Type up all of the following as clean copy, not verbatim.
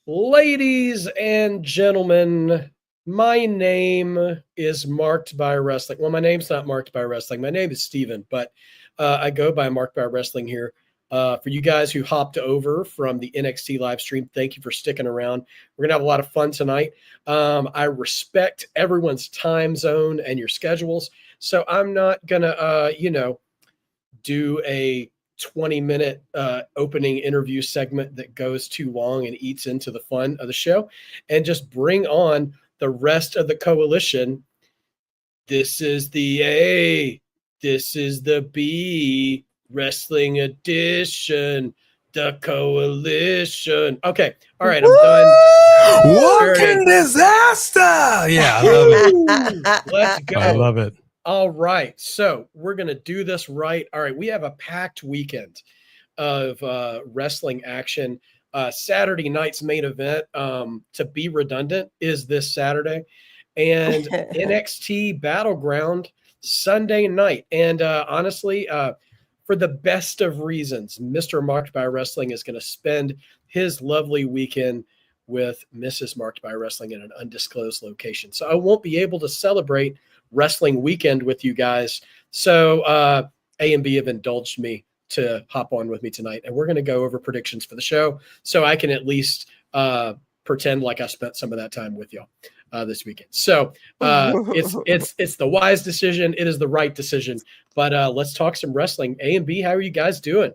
Ladies and gentlemen, my name is Marked by Wrestling. Well, my name's not Marked by Wrestling. My name is Steven, but I go by Marked by Wrestling here. For you guys who hopped over from the NXT live stream, thank you for sticking around. We're going to have a lot of fun tonight. I respect everyone's time zone and your schedules, so I'm not going to, do a 20-minute opening interview segment that goes too long and eats into the fun of the show, and just bring on the rest of the coalition. This is the A, this is the B, Wrestling Edition, the coalition. Okay, all right, I'm done. Walking disaster. Yeah, I love it. Let's go. I love it. All right, so we're going to do this right. All right, we have a packed weekend of wrestling action. Saturday night's main event, to be redundant, is this Saturday. And NXT Battleground Sunday night. And honestly, for the best of reasons, Mr. Marked by Wrestling is going to spend his lovely weekend with Mrs. Marked by Wrestling in an undisclosed location. So I won't be able to celebrate wrestling weekend with you guys. So A&B have indulged me to hop on with me tonight, and we're going to go over predictions for the show so I can at least pretend like I spent some of that time with y'all this weekend. So it's the wise decision. It is the right decision. But let's talk some wrestling. A&B, how are you guys doing?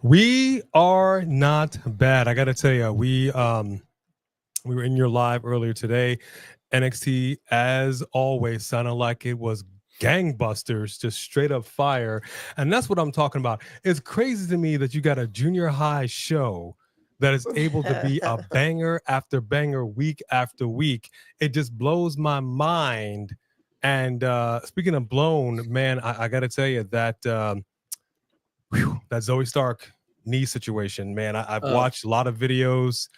We are not bad. I got to tell you, we were in your live earlier today. NXT, as always, sounded like it was gangbusters, just straight up fire. And that's what I'm talking about. It's crazy to me that you got a junior high show that is able to be a banger after banger, week after week. It just blows my mind. And speaking of blown, man, I got to tell you that that Zoe Stark knee situation, man. I've watched a lot of videos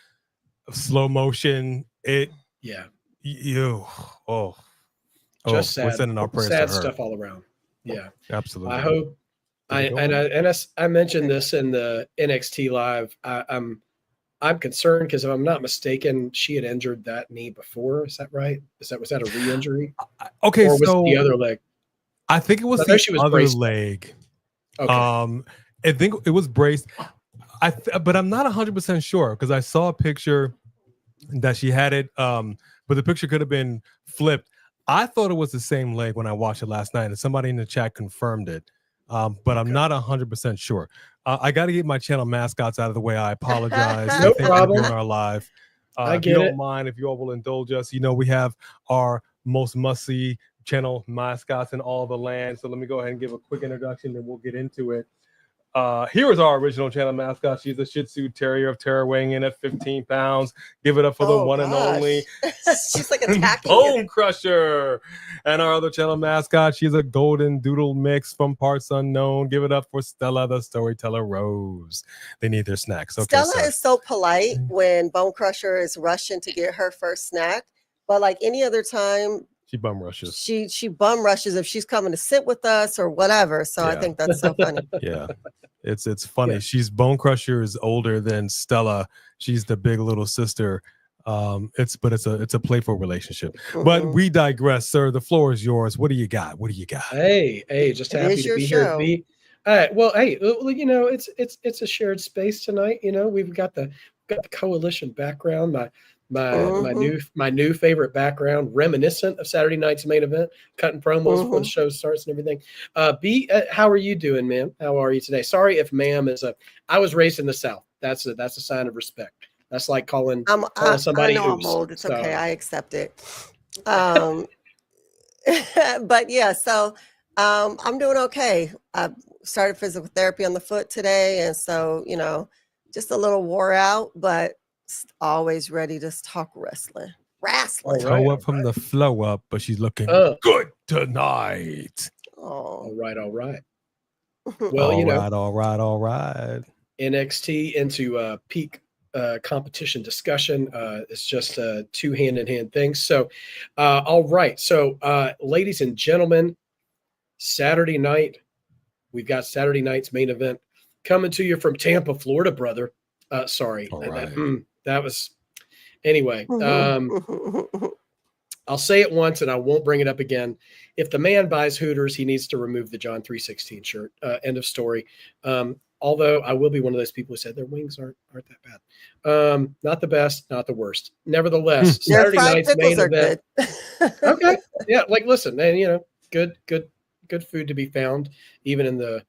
of slow motion. Just sad. We're sending our prayers sad to her. Stuff all around. Yeah, absolutely. I hope. I mentioned this in the NXT live. I'm concerned because if I'm not mistaken, she had injured that knee before. Is that right? Was that a re-injury? Okay, or was it the other leg? I think it was the other leg. Okay. I think it was braced. But I'm not 100% sure because I saw a picture that she had it. But the picture could have been flipped. I thought it was the same leg when I watched it last night, and somebody in the chat confirmed it. But I'm not 100% sure. I got to get my channel mascots out of the way. I apologize. No problem. Doing our live. I if get you don't it. mind, if you all will indulge us, we have our most must-see channel mascots in all the land. So let me go ahead and give a quick introduction, and we'll get into it. Here is our original channel mascot. She's a Shih Tzu Terrier of terror, weighing in at 15 pounds. Give it up for the one and only she's like attacking Bone Crusher. And our other channel mascot, she's a golden doodle mix from parts unknown. Give it up for Stella, the storyteller Rose. They need their snacks. Okay, Stella is so polite when Bone Crusher is rushing to get her first snack, but like any other time, she bum rushes. She bum rushes if she's coming to sit with us or whatever. So I think that's so funny. Yeah. It's funny. Yeah. Bone Crusher is older than Stella. She's the big little sister. It's a playful relationship. Mm-hmm. But we digress, sir. The floor is yours. What do you got? Hey, just happy to be here. All right. Well, hey, it's a shared space tonight. We've got the coalition background. My new favorite background, reminiscent of Saturday night's main event, cutting promos before the show starts and everything. B, how are you doing, ma'am? How are you today? Sorry if ma'am is I was raised in the South. That's a sign of respect. That's like calling somebody. I know I'm old. It's okay. I accept it. But yeah, so I'm doing okay. I started physical therapy on the foot today, and so just a little wore out, but always ready to talk wrestling. Toe up from the flow up, but she's looking good tonight. All right. Well, all right. NXT into peak competition discussion. It's just a two hand-in-hand thing. So, all right. So, ladies and gentlemen, Saturday night, we've got Saturday night's main event coming to you from Tampa, Florida, brother. Sorry. All right. that was anyway. I'll say it once and I won't bring it up again. If the man buys Hooters, he needs to remove the John 3:16 shirt. End of story. Although I will be one of those people who said their wings aren't that bad. Not the best, not the worst. Nevertheless, Saturday night's main event. Okay, yeah, like listen, and you know, good food to be found even in the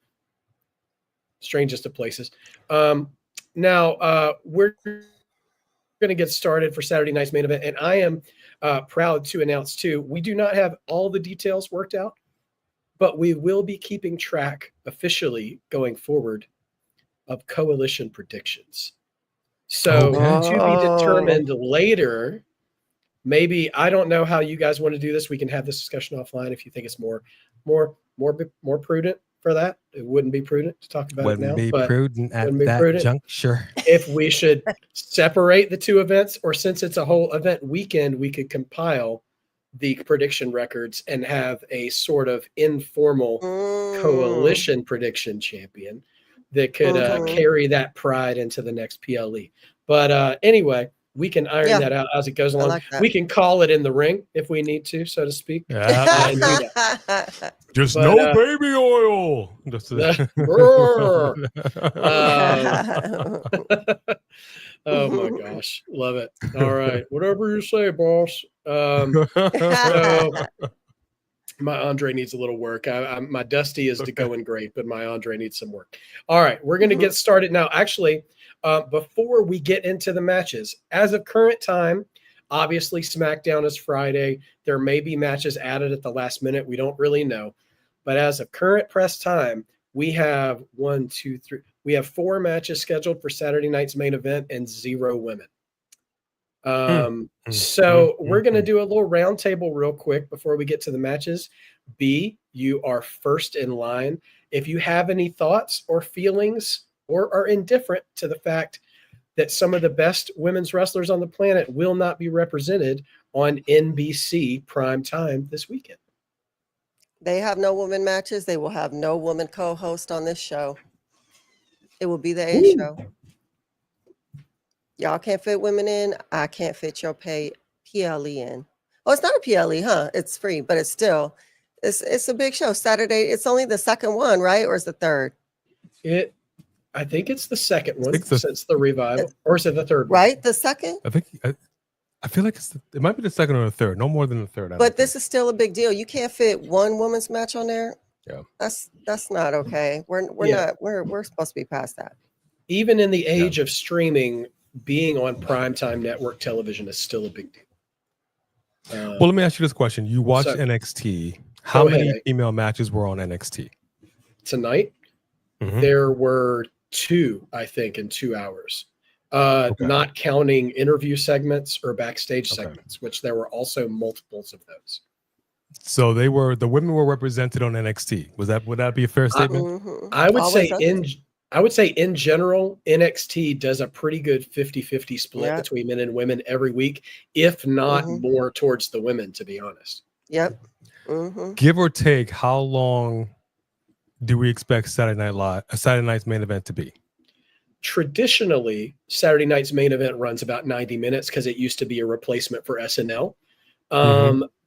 strangest of places. Now we're going to get started for Saturday night's main event, and I am proud to announce too, we do not have all the details worked out, but we will be keeping track officially going forward of coalition predictions. So to be determined later. Maybe I don't know how you guys want to do this. We can have this discussion offline if you think it's more prudent for that. It wouldn't be prudent to talk about it now. Wouldn't be prudent at that juncture. If we should separate the two events, or since it's a whole event weekend, we could compile the prediction records and have a sort of informal coalition prediction champion that could carry that pride into the next PLE. But anyway, we can iron that out as it goes along. We can call it in the ring if we need to, so to speak. Just no baby oil. Oh my gosh, love it. All right, whatever you say, boss. My Andre needs a little work. My Dusty is going great, but my Andre needs some work. All right, we're going to get started now. Actually, before we get into the matches, as of current time, obviously SmackDown is Friday. There may be matches added at the last minute. We don't really know. But as of current press time, we have 1, 2, 3. We have 4 matches scheduled for Saturday night's main event and 0 women. So we're going to do a little round table real quick before we get to the matches. B, you are first in line. If you have any thoughts or feelings or are indifferent to the fact that some of the best women's wrestlers on the planet will not be represented on NBC prime time this weekend. They have no women matches. They will have no woman co-host on this show. It will be the A show. Y'all can't fit women in. I can't fit your PLE in. Oh, it's not a PLE, huh? It's free, but it's still, it's a big show. Saturday, it's only the second one, right? Or is the third? I think it's the second one since the revival. Or is it the third one? Right? The second? I feel like it might be the second or the third. No more than the third. But this is still a big deal. You can't fit one women's match on there. Yeah. That's not okay. We're supposed to be past that. Even in the age of streaming, being on primetime network television is still a big deal. Well, let me ask you this question. You watch NXT. How many female matches were on NXT? Tonight, there were 2, I think, in 2 hours. Not counting interview segments or backstage segments, which there were also multiples of those. So the women were represented on NXT. Would that be a fair statement? I would say in general, NXT does a pretty good 50-50 split between men and women every week, if not more towards the women, to be honest. Yep. Give or take, how long do we expect Saturday night's main event to be? Traditionally, Saturday night's main event runs about 90 minutes because it used to be a replacement for SNL.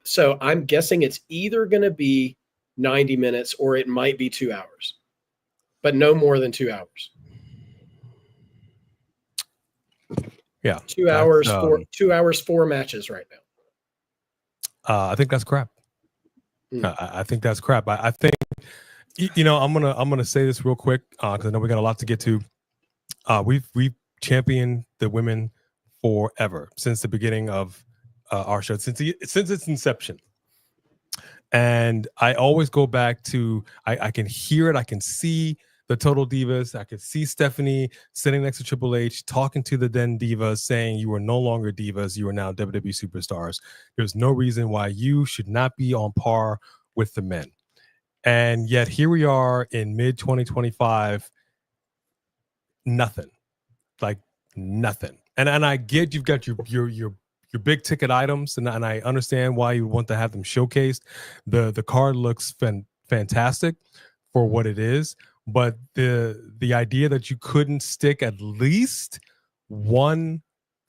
So I'm guessing it's either going to be 90 minutes or it might be 2 hours. But no more than 2 hours. Yeah. 2 hours, 2 hours, 4 matches right now. I think that's crap. I think that's crap. I think, I'm gonna say this real quick because I know we got a lot to get to. We've championed the women forever, since the beginning of our show, since its inception. And I always go back to, I can hear it, I can see the Total Divas, I can see Stephanie sitting next to Triple H talking to the then Divas, saying you are no longer divas, you are now WWE superstars. There's no reason why you should not be on par with the men. And yet here we are in mid 2025, nothing, like nothing. And I get you've got your big ticket items, and I understand why you want to have them showcased. The card looks fantastic for what it is, but the idea that you couldn't stick at least one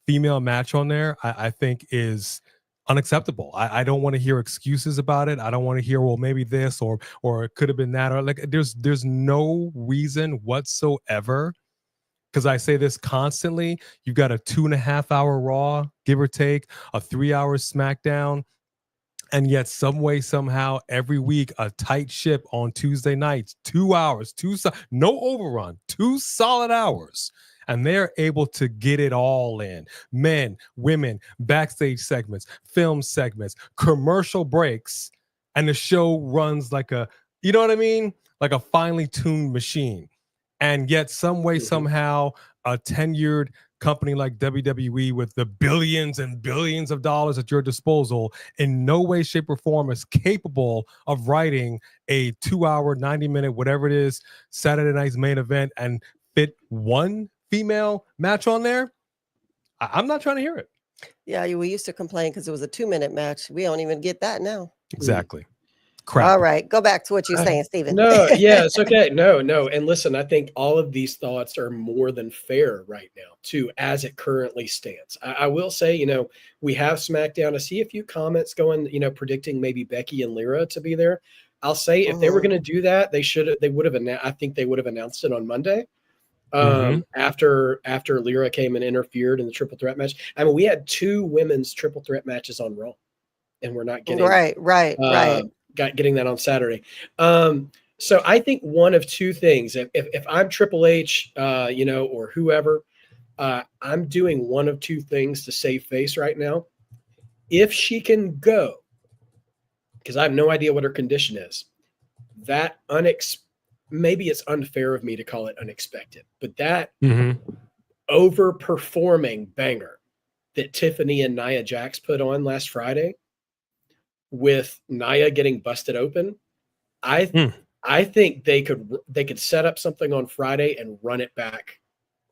female match on there, I think is unacceptable. I don't want to hear excuses about it. I don't want to hear, well, maybe this or it could have been that, or like there's no reason whatsoever. Because I say this constantly, you've got a 2.5 hour Raw, give or take, a 3 hour SmackDown, and yet some way, somehow, every week, a tight ship on Tuesday nights, 2 hours, no overrun, 2 solid hours. And they're able to get it all in. Men, women, backstage segments, film segments, commercial breaks, and the show runs like a, you know what I mean? Like a finely tuned machine. And yet some way, somehow, a tenured company like WWE with the billions and billions of dollars at your disposal in no way, shape, or form is capable of writing a 2 hour, 90-minute, whatever it is, Saturday night's main event and fit one female match on there. I'm not trying to hear it. Yeah, we used to complain because it was a 2-minute match. We don't even get that now. Exactly. Crap. All right, go back to what you're saying, Steven. No, yeah, it's okay. No. And listen, I think all of these thoughts are more than fair right now, too, as it currently stands. I will say, we have SmackDown. I see a few comments going, predicting maybe Becky and Lyra to be there. I'll say if they were going to do that, they would have. I think they would have announced it on Monday. After Lyra came and interfered in the triple threat match. I mean, we had 2 women's triple threat matches on Raw, and we're not getting right. Getting that on Saturday. So I think one of 2 things. If I'm Triple H, or whoever, I'm doing one of 2 things to save face right now. If she can go, because I have no idea what her condition is, that maybe it's unfair of me to call it unexpected, but that overperforming banger that Tiffany and Nia Jax put on last Friday, with Nia getting busted open, I think they could set up something on Friday and run it back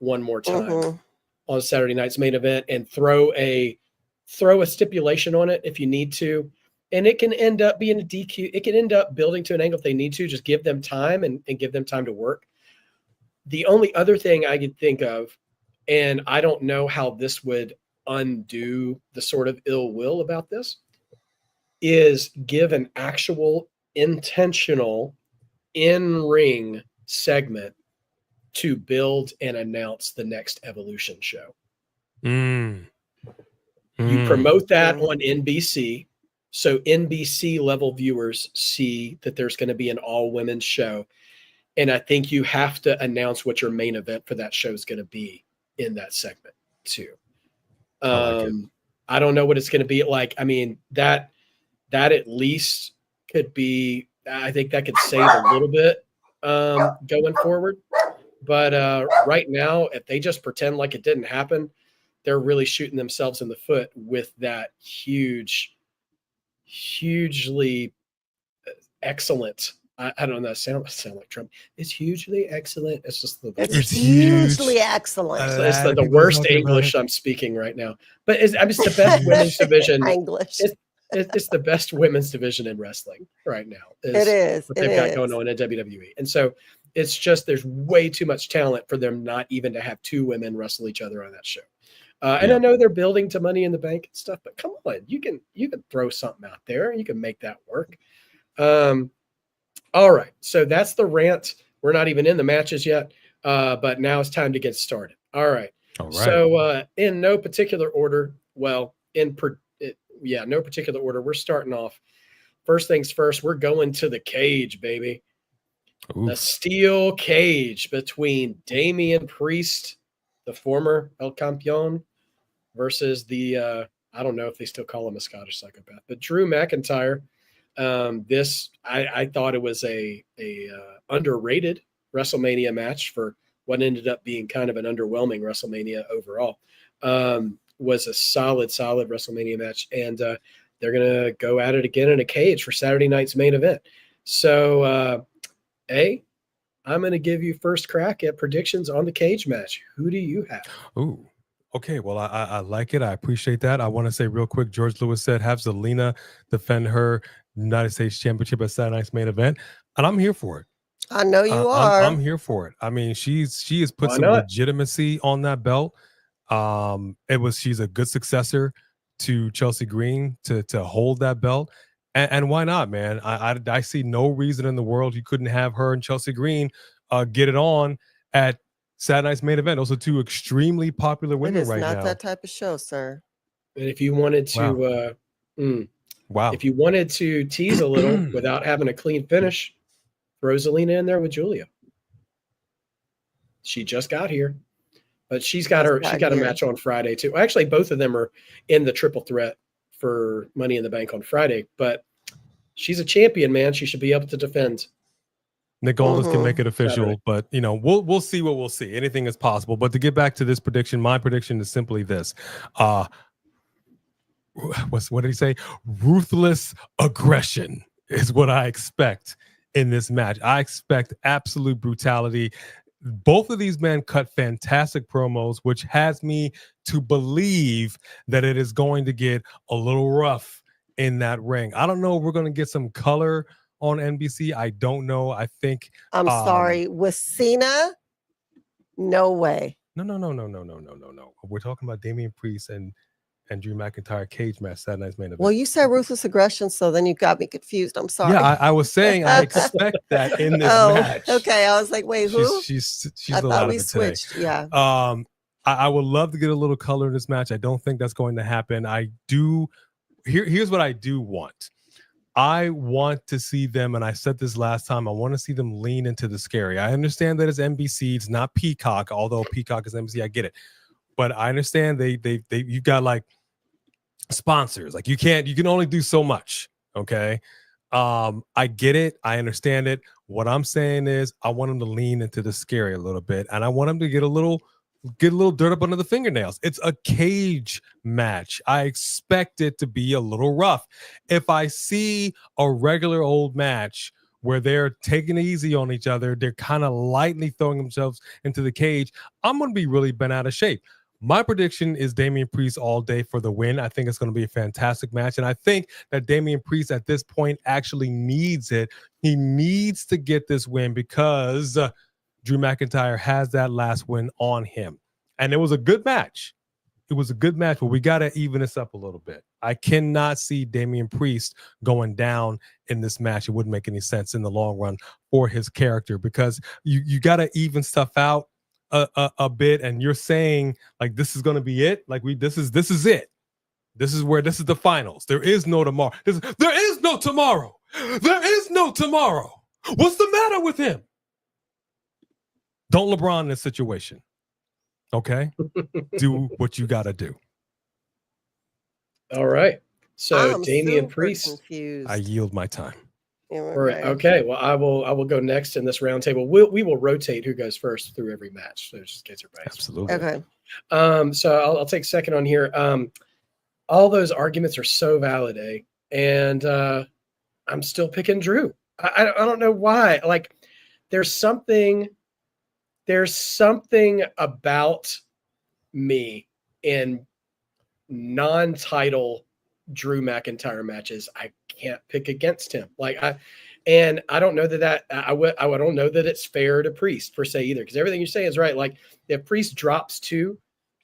one more time on Saturday night's main event and throw a stipulation on it if you need to. And it can end up being a DQ. It can end up building to an angle if they need to. Just give them time and give them time to work. The only other thing I could think of, and I don't know how this would undo the sort of ill will about this, is give an actual intentional in-ring segment to build and announce the next Evolution show. You promote that on NBC, so NBC level viewers see that there's going to be an all-women's show, and I think you have to announce what your main event for that show is going to be in that segment too. I don't know what it's going to be like. I mean, that at least could be, I think that could save a little bit going forward. But right now, if they just pretend like it didn't happen, they're really shooting themselves in the foot with that hugely excellent. I don't know. Sound like Trump. It's hugely excellent. It's just it's hugely excellent. It's the worst English I'm speaking right now. But it's the best women's division. English. It's the best women's division in wrestling right now. It is. What they've got going on in WWE. And so it's just, there's way too much talent for them not even to have 2 women wrestle each other on that show. And I know they're building to Money in the Bank and stuff, but come on, you can throw something out there. You can make that work. All right. So that's the rant. We're not even in the matches yet, but now it's time to get started. All right. So in no particular order, no particular order, we're starting off. First things first, we're going to the cage, baby. Ooh. The steel cage between Damian Priest, the former El Campeon, versus the, I don't know if they still call him a Scottish psychopath, but Drew McIntyre. I thought it was a underrated WrestleMania match for what ended up being kind of an underwhelming WrestleMania overall. Was a solid WrestleMania match, and they're gonna go at it again in a cage for Saturday night's main event. So, I'm gonna give you first crack at predictions on the cage match. Who do you have? Ooh. Okay, well, I like it. I appreciate that. I want to say real quick, George Lewis said, have Zelina defend her United States Championship at Saturday night's main event, and I'm here for it. I know you are. I'm here for it. I mean, she has put some legitimacy on that belt. She's a good successor to Chelsea Green to hold that belt. And why not, man? I see no reason in the world you couldn't have her and Chelsea Green get it on at Saturday Night's Main Event. Those are two extremely popular women right now. It is not that type of show, sir. And if you wanted to, wow, if you wanted to tease a little without having a clean finish, throw Zelina in there with Julia. She just got here, but she's got a match on Friday too. Actually, both of them are in the triple threat for Money in the Bank on Friday, but she's a champion, man. She should be able to defend. Nick Aldis can make it official, but we'll see what we'll see. Anything is possible. But to get back to this prediction, my prediction is simply this: what did he say? Ruthless aggression is what I expect in this match. I expect absolute brutality. Both of these men cut fantastic promos, which has me to believe that it is going to get a little rough in that ring. I don't know if we're going to get some color on NBC. I don't know. I think I'm sorry. With Cena, no way. No. We're talking about Damian Priest and Drew McIntyre cage match Saturday Night's Main Event. Well, you said ruthless aggression, so then you got me confused. I'm sorry. Yeah, I was saying I expect that in this match. Okay, I was like, wait, who? She's I thought we switched. Today. Yeah. I would love to get a little color in this match. I don't think that's going to happen. Here's what I do want. I want to see them, and I said this last time, I want to see them lean into the scary. I understand that it's NBC, it's not Peacock, although Peacock is NBC, I get it. But I understand you've got like sponsors. Like you can only do so much. Okay. I get it. I understand it. What I'm saying is I want them to lean into the scary a little bit, and I want them to get a little dirt up under the fingernails. It's a cage match. I expect it to be a little rough. If I see a regular old match where they're taking it easy on each other, they're kind of lightly throwing themselves into the cage, I'm going to be really bent out of shape. My prediction is Damian Priest all day for the win. I think it's going to be a fantastic match. And I think that Damian Priest at this point actually needs it. He needs to get this win because Drew McIntyre has that last win on him. And it was a good match. It was a good match, but we got to even this up a little bit. I cannot see Damian Priest going down in this match. It wouldn't make any sense in the long run for his character because you got to even stuff out a bit. And you're saying like, this is going to be it. Like this is it. This is the finals. There is no tomorrow. There is no tomorrow. There is no tomorrow. What's the matter with him? Don't LeBron in this situation. Okay? Do what you got to do. All right. So Damian Priest. Confused. I yield my time. Yeah, all right. Okay. Well, I will go next in this roundtable. We will rotate who goes first through every match. So just get your price. Absolutely. Okay. So I'll take second on here. All those arguments are so valid, and I'm still picking Drew. I don't know why. Like, there's something about me in non-title Drew McIntyre matches. I can't pick against him. I don't know that I don't know that it's fair to Priest per se either, because everything you say is right. Like, if Priest drops to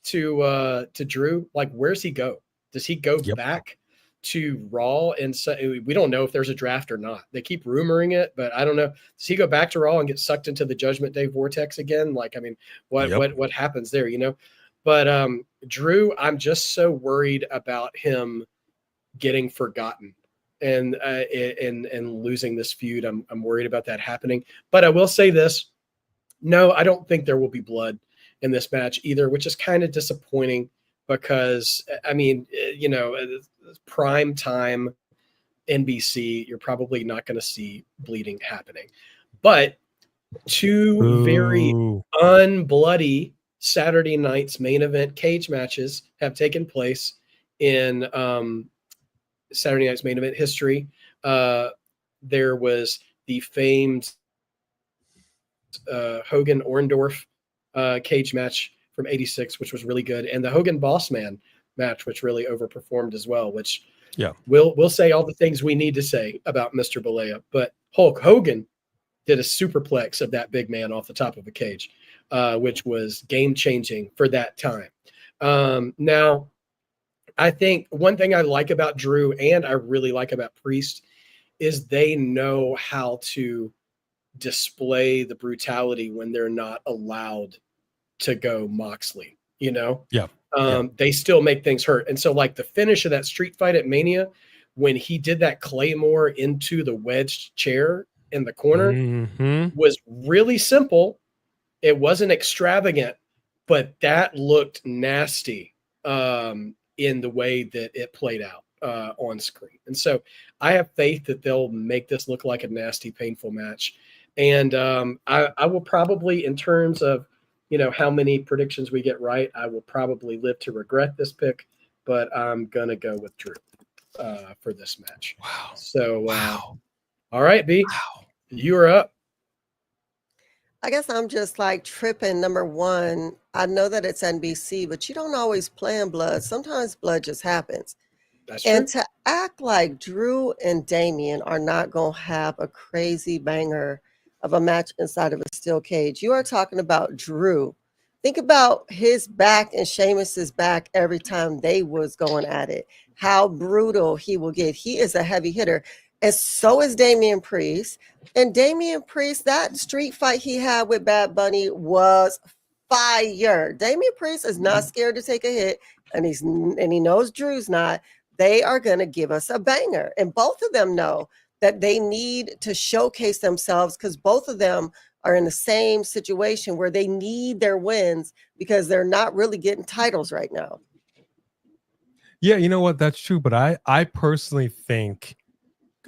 Drew, like, where's he go? Does he go back to Raw? And so we don't know if there's a draft or not. They keep rumoring it, but I don't know. Does he go back to Raw and get sucked into the Judgment Day vortex again? Like, I mean, what happens there, But Drew, I'm just so worried about him getting forgotten and losing this feud. I'm worried about that happening. But I will say this. No, I don't think there will be blood in this match either, which is kind of disappointing because, I mean, prime time NBC, you're probably not going to see bleeding happening. But two very unbloody Saturday night's main event cage matches have taken place in Saturday night's main event history. There was the famed Hogan-Orndorff cage match from '86, which was really good, and the Hogan Boss Man match, which really overperformed as well, which we'll say all the things we need to say about Mr. Balea. But Hulk Hogan did a superplex of that big man off the top of a cage, which was game-changing for that time. Now, I think one thing I like about Drew and I really like about Priest is they know how to display the brutality when they're not allowed to go Moxley, Yeah. They still make things hurt. And so like the finish of that street fight at Mania, when he did that Claymore into the wedged chair in the corner was really simple. It wasn't extravagant, but that looked nasty in the way that it played out on screen. And so I have faith that they'll make this look like a nasty, painful match. And I will probably, in terms of, how many predictions we get right, I will probably live to regret this pick, but I'm going to go with Drew for this match. Wow. So, all right, B, you are up. I guess I'm just like tripping. Number one, I know that it's NBC, but you don't always plan blood. Sometimes blood just happens. That's true. And to act like Drew and Damian are not going to have a crazy banger of a match inside of a steel cage. You are talking about Drew. Think about his back and Sheamus's back every time they was going at it. How brutal he will get. He is a heavy hitter. And so is Damian Priest. And Damian Priest, that street fight he had with Bad Bunny was fire. Damian Priest is not scared to take a hit, and he knows Drew's not. They are going to give us a banger. And both of them know that they need to showcase themselves because both of them are in the same situation where they need their wins because they're not really getting titles right now. Yeah, you know what? That's true. But I personally think,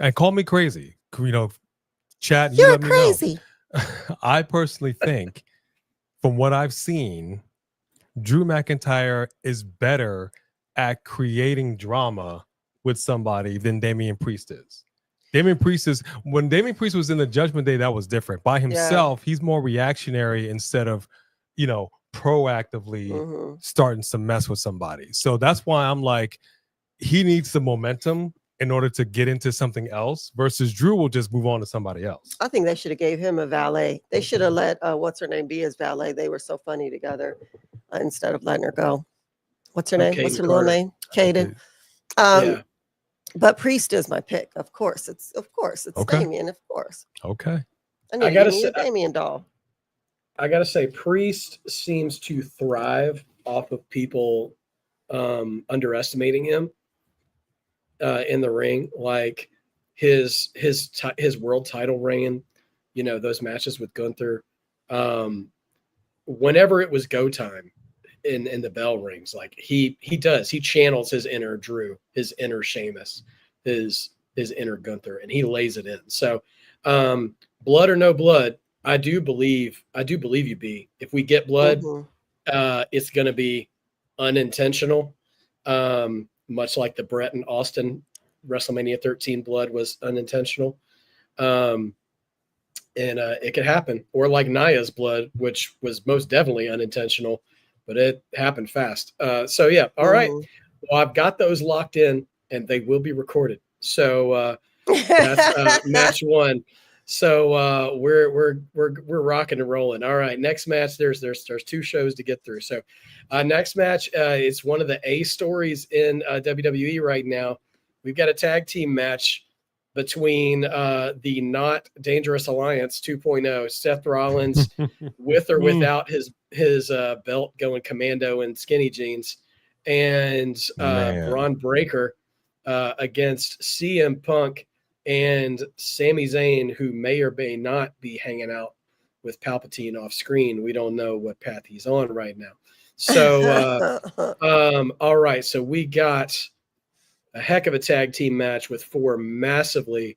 and call me crazy, chat. You're let me crazy. know. I personally think, from what I've seen, Drew McIntyre is better at creating drama with somebody than Damian Priest is. When Damian Priest was in the Judgment Day, that was different. By himself, he's more reactionary instead of, proactively starting to mess with somebody. So that's why I'm like, he needs the momentum in order to get into something else versus Drew will just move on to somebody else. I think they should have gave him a valet. They should have let what's her name be his valet. They were so funny together instead of letting her go. What's her name? What's her little name? Kaden. Yeah. But Priest is my pick. Of course. It's okay. Damien, of course. Okay. I gotta say, a Damien doll. I gotta say, Priest seems to thrive off of people underestimating him in the ring, like his world title reign. Those matches with Gunther. Whenever it was go time in the bell rings, like he channels his inner Drew, his inner Sheamus, his inner Gunther, and he lays it in. So blood or no blood, I do believe you, B. If we get blood, it's going to be unintentional, much like the Brett and Austin WrestleMania 13 blood was unintentional. And it could happen. Or like Naya's blood, which was most definitely unintentional, but it happened fast. So, yeah. All right. Well, I've got those locked in, and they will be recorded. So that's match one. So we're rocking and rolling. All right, next match. There's 2 shows to get through. So next match, it's one of the A stories in WWE right now. We've got a tag team match between the Not Dangerous Alliance 2.0, Seth Rollins, with or without his belt going commando and skinny jeans, and Braun Breaker against CM Punk and Sami Zayn, who may or may not be hanging out with Palpatine off screen. We don't know what path he's on right now. So, all right. So we got a heck of a tag team match with 4 massively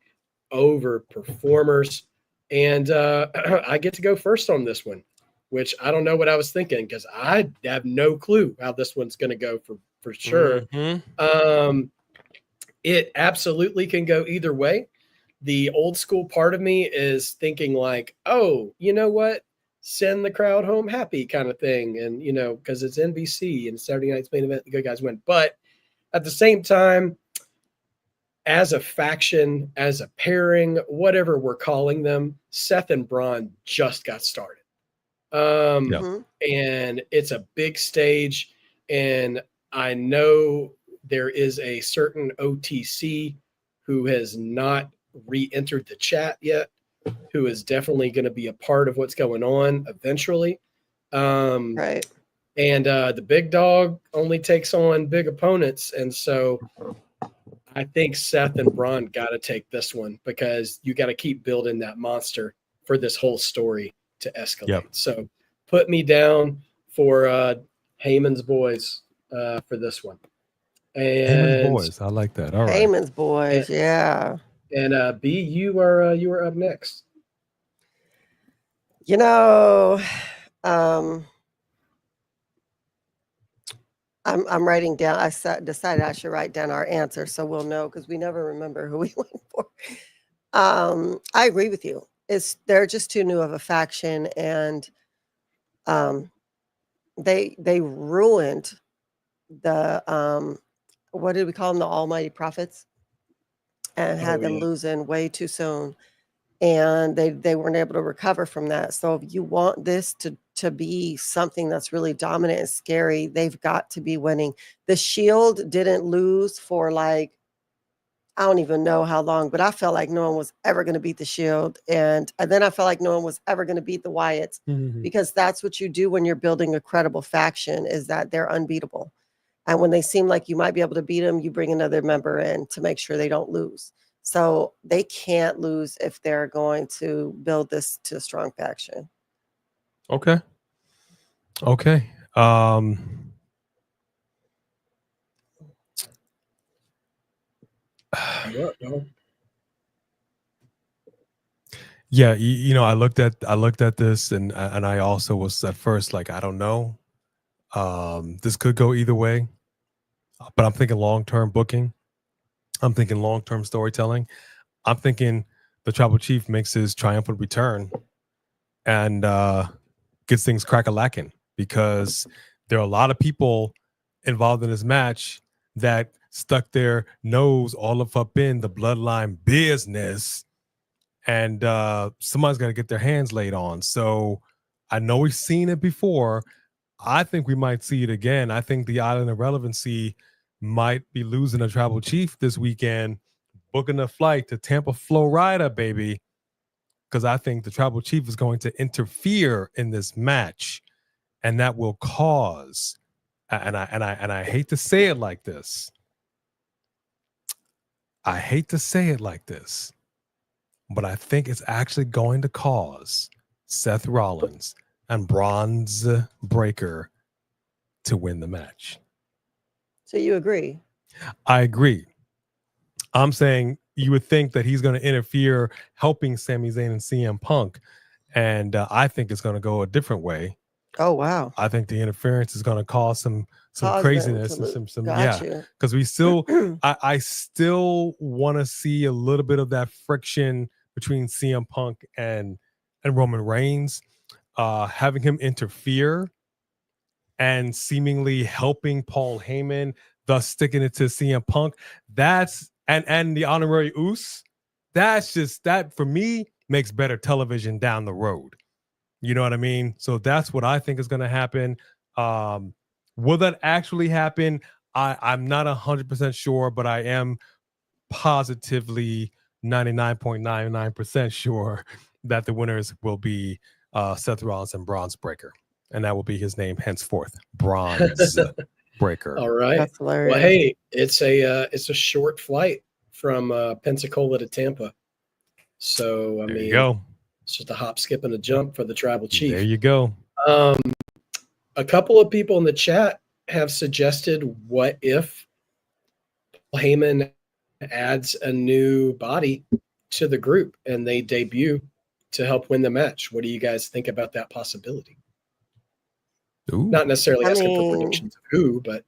over performers. And I get to go first on this one, which I don't know what I was thinking because I have no clue how this one's going to go for sure. It absolutely can go either way. The old school part of me is thinking like, oh, you know what? Send the crowd home happy kind of thing. And, because it's NBC and Saturday night's main event, the good guys win. But at the same time, as a faction, as a pairing, whatever we're calling them, Seth and Braun just got started. And it's a big stage. And I know there is a certain OTC who has not re-entered the chat yet, who is definitely going to be a part of what's going on eventually. Right. And the big dog only takes on big opponents. And so I think Seth and Braun got to take this one because you got to keep building that monster for this whole story to escalate. Yep. So put me down for Heyman's boys for this one. Heyman's And boys. I like that. All right. Heyman's boys. Yeah. And B, you are up next. You know, I'm writing down. I decided I should write down our answer so we'll know because we never remember who we went for. I agree with you. They're just too new of a faction, and they ruined the what did we call them, the Almighty Prophets, and had them losing way too soon, and they weren't able to recover from that. So if you want this to be something that's really dominant and scary, they've got to be winning. The Shield didn't lose for like, I don't even know how long, but I felt like no one was ever going to beat the Shield. And then I felt like no one was ever going to beat the Wyatts, because that's what you do when you're building a credible faction, is that they're unbeatable. And when they seem like you might be able to beat them, you bring another member in to make sure they don't lose. So they can't lose if they're going to build this to a strong faction. Okay. Yeah, you know, I looked at this, and I also was at first like, I don't know. This could go either way, but I'm thinking long-term booking. I'm thinking long-term storytelling. I'm thinking the tribal chief makes his triumphant return and gets things crack-a-lacking, because there are a lot of people involved in this match that stuck their nose all up in the bloodline business, and somebody's got to get their hands laid on. So I know we've seen it before. I think we might see it again. I think the Island of Relevancy might be losing a tribal chief this weekend, booking a flight to Tampa, Florida, baby, because I think the tribal chief is going to interfere in this match, and that will cause, and I hate to say it like this. I hate to say it like this, but I think it's actually going to cause Seth Rollins and Bronze Breaker to win the match. So you agree? I agree. I'm saying you would think that he's going to interfere, helping Sami Zayn and CM Punk, and I think it's going to go a different way. Oh wow! I think the interference is going to cause some craziness and some because we still I still want to see a little bit of that friction between CM Punk and Roman Reigns, having him interfere and seemingly helping Paul Heyman, thus sticking it to CM Punk. That's and the honorary Uce. That's just, that for me makes better television down the road. You know what I mean? So that's what I think is going to happen. Will that actually happen? I'm not 100% sure, but I am positively 99.99% sure that the winners will be Seth Rollins and Bronze Breaker, and that will be his name henceforth, Bronze Breaker. All right. That's hilarious. Well, hey, it's a short flight from Pensacola to Tampa, so There you go. It's just a hop, skip, and a jump for the tribal chief. There you go. A couple of people in the chat have suggested, what if Paul Heyman adds a new body to the group and they debut to help win the match? What do you guys think about that possibility? Ooh. Not necessarily asking for predictions of who, but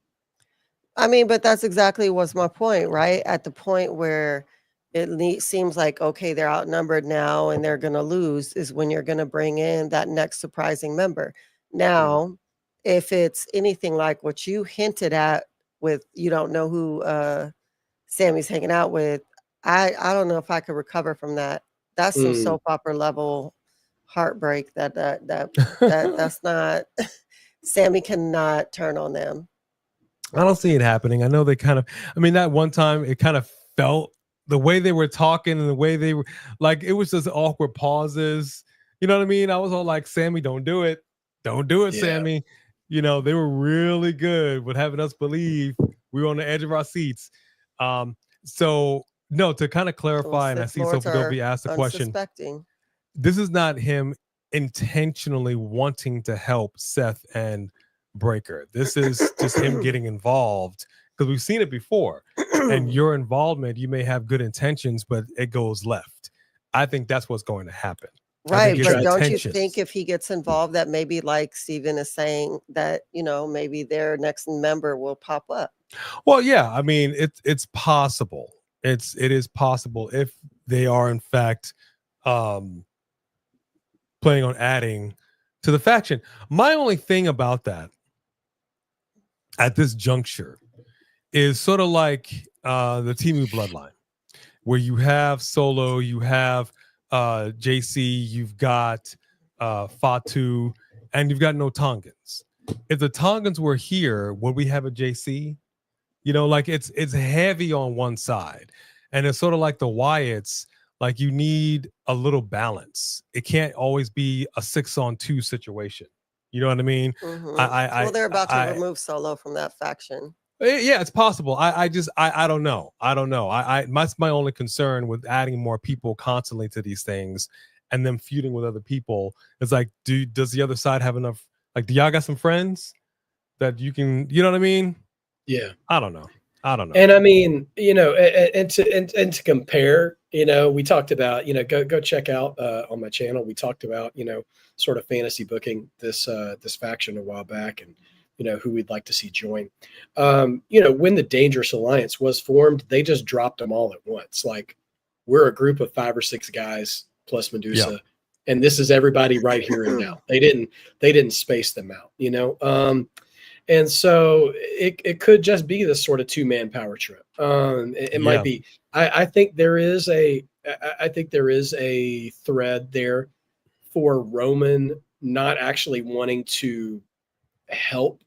but that's exactly what's my point, right? At the point where it seems like, okay, they're outnumbered now and they're going to lose, is when you're going to bring in that next surprising member. Now, if it's anything like what you hinted at with, you don't know who Sammy's hanging out with, I don't know if I could recover from that. That's some soap opera level heartbreak that's not Sammy cannot turn on them. I don't see it happening. I know they kind of, I mean, that one time it kind of felt the way they were talking and the way they were like, it was just awkward pauses. You know what I mean? I was all like, Sammy, don't do it. Don't do it, Yeah. Sammy. You know, they were really good with having us believe we were on the edge of our seats. So, no, to kind of clarify, and I Sith see Lords Sophie Dovey are asked the question. unsuspecting. This is not him intentionally wanting to help Seth and Breaker. This is just him getting involved because we've seen it before. And your involvement, you may have good intentions, but it goes left. I think that's what's going to happen. Right, it's but don't you intentions. think if he gets involved that maybe like Steven is saying that, you know, maybe their next member will pop up? Well, yeah, I mean, it's possible. It is possible if they are in fact planning on adding to the faction. My only thing about that at this juncture is sort of like the Timu bloodline, where you have Solo, you have JC, you've got Fatu, and you've got no Tongans. If the Tongans were here, would we have a JC? You know, like it's heavy on one side, and it's sort of like the Wyatts. Like you need a little balance. It can't always be a 6-on-2 situation. You know what I mean? Mhm. I Well, they're about to remove Solo from that faction. yeah, it's possible. I don't know. That's my only concern with adding more people constantly to these things and them feuding with other people. It's like, does the other side have enough? Like, do y'all got some friends that you can? You know what I mean? Yeah. I don't know. And I mean, you know, and to compare, you know, we talked about, you know, go check out on my channel. We talked about, you know, sort of fantasy booking this faction a while back, and you know who we'd like to see join. You know, when the Dangerous Alliance was formed, they just dropped them all at once. Like, we're a group of 5 or 6 guys plus Medusa, and this is everybody right here and now. They didn't space them out, you know. And so it could just be this sort of 2-man power trip. It might be. I think there is a thread there for Roman not actually wanting to help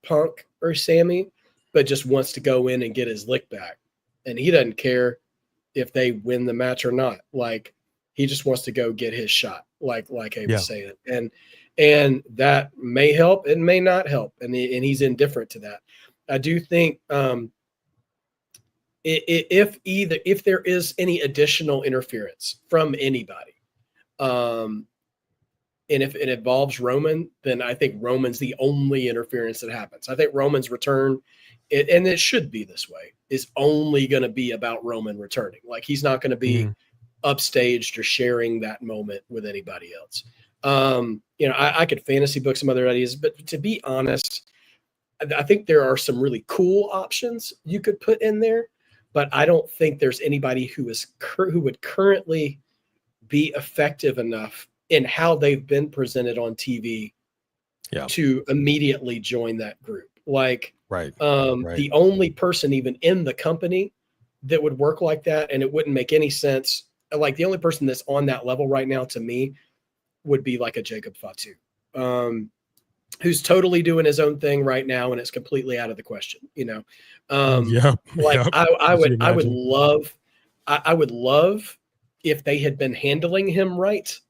Punk or Sammy, but just wants to go in and get his lick back. And he doesn't care if they win the match or not. Like, he just wants to go get his shot, like Abe was saying. And that may help, it may not help, and he's indifferent to that. I do think if there is any additional interference from anybody, and if it involves Roman, then I think Roman's the only interference that happens. I think Roman's return, and it should be this way, is only going to be about Roman returning. Like, he's not going to be upstaged or sharing that moment with anybody else. You know, I could fantasy book some other ideas, but to be honest, I think there are some really cool options you could put in there, but I don't think there's anybody who would currently be effective enough in how they've been presented on TV to immediately join that group. Like, the only person even in the company that would work like that, and it wouldn't make any sense. Like, the only person that's on that level right now to me would be like a Jacob Fatu, who's totally doing his own thing right now, and it's completely out of the question. You know, I would love if they had been handling him right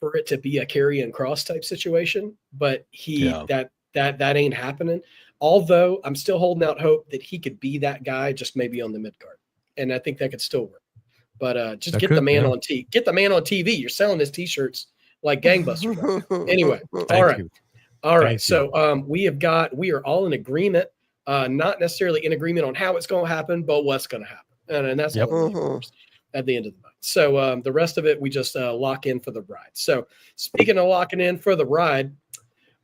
for it to be a Karrion Kross type situation, but that ain't happening. Although I'm still holding out hope that he could be that guy, just maybe on the mid card, and I think that could still work. But just get the man on TV. You're selling his t-shirts like gangbusters. Anyway, all right. So we are all in agreement, not necessarily in agreement on how it's going to happen, but what's going to happen, and that's all at the end of the night. So the rest of it, we just lock in for the ride. So speaking of locking in for the ride,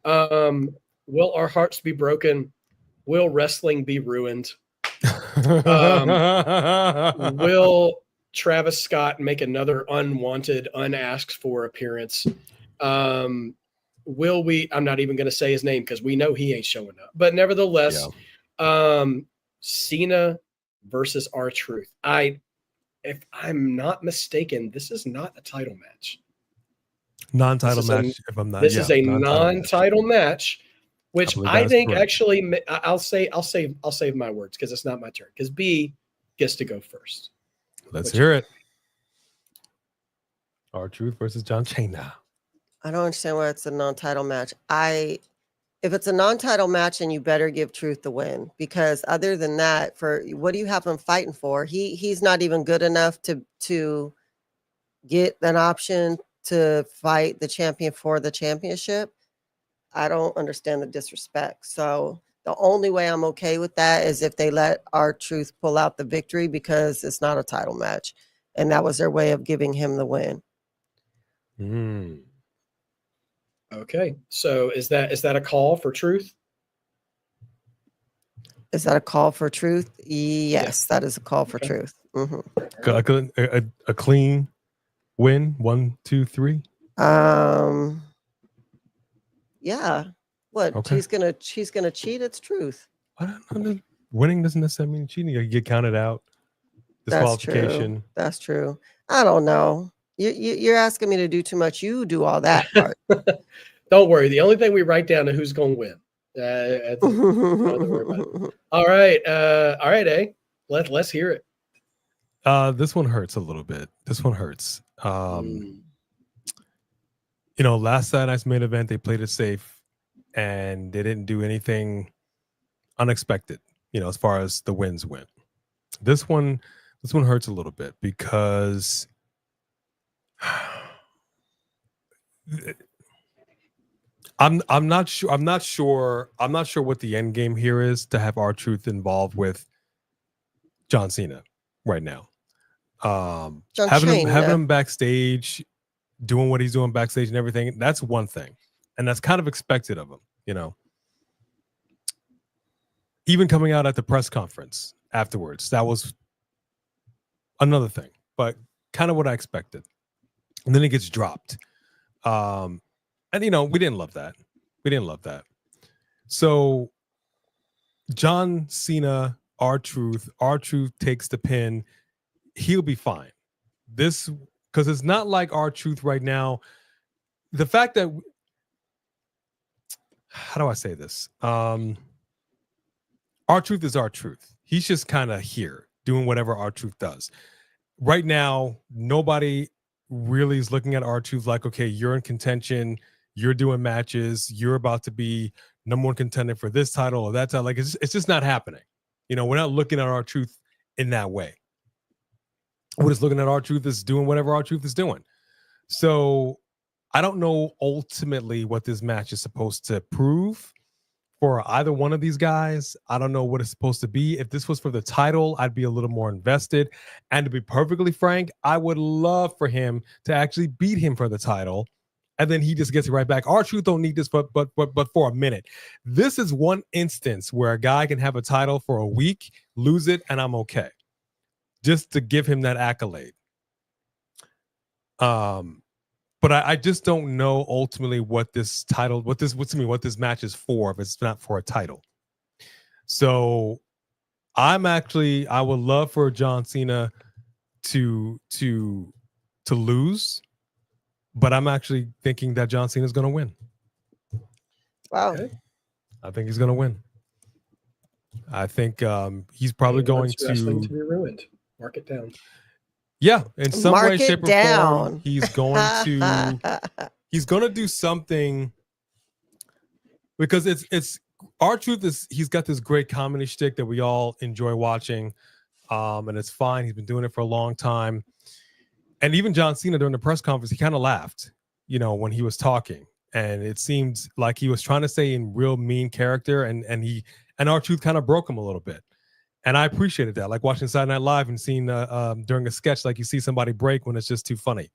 will our hearts be broken? Will wrestling be ruined? Will Travis Scott make another unwanted, unasked for appearance? Will we? I'm not even going to say his name because we know he ain't showing up. But nevertheless, Cena versus R-Truth. If I'm not mistaken, this is not a title match. Non-title match. If I'm not, this is a non-title match, which believe I that is think correct. actually I'll save my words because it's not my turn. Because B gets to go first. Let's hear it. R-Truth versus John Cena. I don't understand why it's a non-title match. If it's a non-title match, and you better give Truth the win, because other than that, for what do you have him fighting for? He's not even good enough to get an option to fight the champion for the championship. I don't understand the disrespect. So the only way I'm okay with that is if they let R-Truth pull out the victory, because it's not a title match, and that was their way of giving him the win. Okay, so is that a call for Truth? Is that a call for Truth? Yes, that is a call for Truth. A clean win. 1, 2, 3. Yeah. What? Okay. She's gonna cheat. It's Truth. Winning doesn't necessarily mean cheating. You get counted out. Disqualification. That's true. I don't know. You're asking me to do too much. You do all that part. Don't worry. The only thing we write down is who's going to win. Don't worry about it. All right, A. Let's hear it. This one hurts a little bit. This one hurts. Last night's main event, they played it safe, and they didn't do anything unexpected. As far as the wins went. This one hurts a little bit because I'm not sure what the end game here is to have R-Truth involved with John Cena right now. Having him backstage, doing what he's doing backstage and everything, that's one thing, and that's kind of expected of him. Even coming out at the press conference afterwards, that was another thing, but kind of what I expected. And then it gets dropped. And we didn't love that. So John Cena, R-Truth takes the pin. He'll be fine. Because it's not like R-Truth right now. The fact that, how do I say this? R-Truth is R-Truth. He's just kind of here doing whatever R-Truth does. Right now, nobody really is looking at R-Truth like, okay, you're in contention, you're doing matches, you're about to be number one contender for this title or that title. Like, it's just not happening. We're not looking at R-Truth in that way. We're just looking at R-Truth as doing whatever R-Truth is doing. So I don't know ultimately what this match is supposed to prove for either one of these guys. I don't know what it's supposed to be. If this was for the title, I'd be a little more invested. And to be perfectly frank, I would love for him to actually beat him for the title. And then he just gets it right back. R-Truth don't need this, but for a minute. This is one instance where a guy can have a title for a week, lose it, and I'm okay. Just to give him that accolade. But I just don't know ultimately what this match is for if it's not for a title. So I would love for John Cena to lose, but I'm actually thinking that John Cena is going to win. Wow. Okay. I think he's going to win. I think he's probably going to wrestling to be ruined. Mark it down. Yeah, in some way, shape, or form, he's going to do something, because it's R-Truth he's got this great comedy shtick that we all enjoy watching, and it's fine. He's been doing it for a long time, and even John Cena during the press conference, he kind of laughed, when he was talking, and it seemed like he was trying to stay in real mean character, and R-Truth kind of broke him a little bit. And I appreciated that, like watching Saturday Night Live and seeing during a sketch, like you see somebody break when it's just too funny.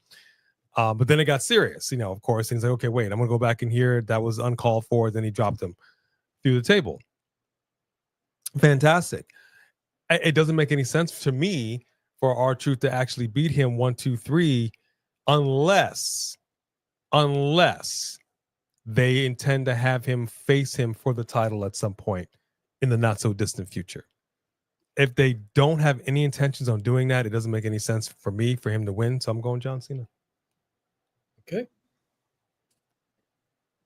But then it got serious, of course. Things like, okay, wait, I'm going to go back in here. That was uncalled for. Then he dropped him through the table. Fantastic. It doesn't make any sense to me for R-Truth to actually beat him 1, 2, 3, unless they intend to have him face him for the title at some point in the not so distant future. If they don't have any intentions on doing that, it doesn't make any sense for him to win. So I'm going John Cena. Okay.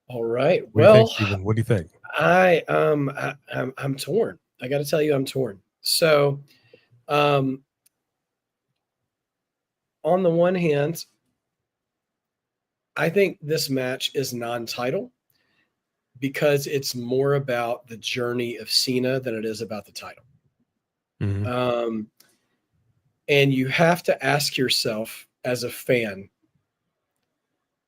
All right. What do you think, Steven? What do you think? I'm torn. I got to tell you, I'm torn. So, on the one hand, I think this match is non-title because it's more about the journey of Cena than it is about the title. Mhm. And you have to ask yourself as a fan,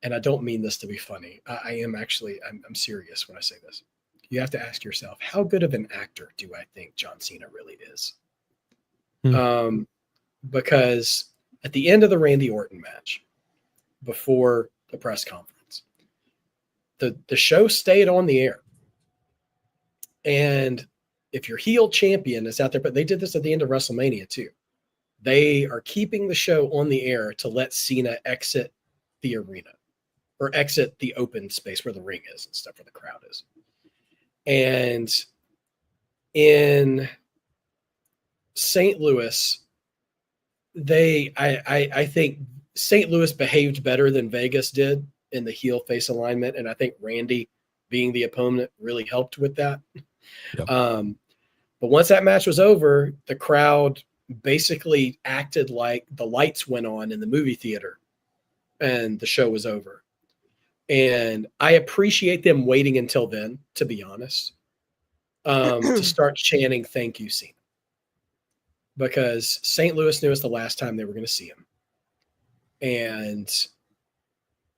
and I don't mean this to be funny. I am actually, I'm serious when I say this. You have to ask yourself, how good of an actor do I think John Cena really is? Hmm. Because at the end of the Randy Orton match, before the press conference, the show stayed on the air. And if your heel champion is out there, but they did this at the end of WrestleMania too. They are keeping the show on the air to let Cena exit the arena or exit the open space where the ring is and stuff, where the crowd is. And in St. Louis, I think St. Louis behaved better than Vegas did in the heel face alignment. And I think Randy being the opponent really helped with that. Yep. But once that match was over, the crowd basically acted like the lights went on in the movie theater and the show was over. And I appreciate them waiting until then, to be honest, to start chanting, "Thank you, Cena." Because St. Louis knew it was the last time they were going to see him. And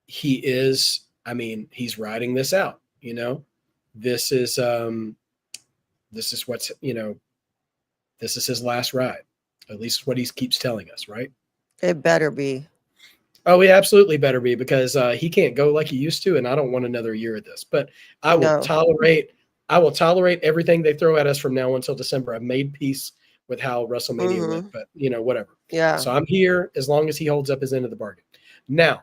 he is, I mean, he's riding this out, you know. This is what's, you know, this is his last ride. At least what he keeps telling us, right? It better be. Oh, he absolutely better be, because he can't go like he used to, and I don't want another year of this. But I will tolerate everything they throw at us from now until December. I've made peace with how WrestleMania went, but you know, whatever. Yeah. So I'm here as long as he holds up his end of the bargain. Now,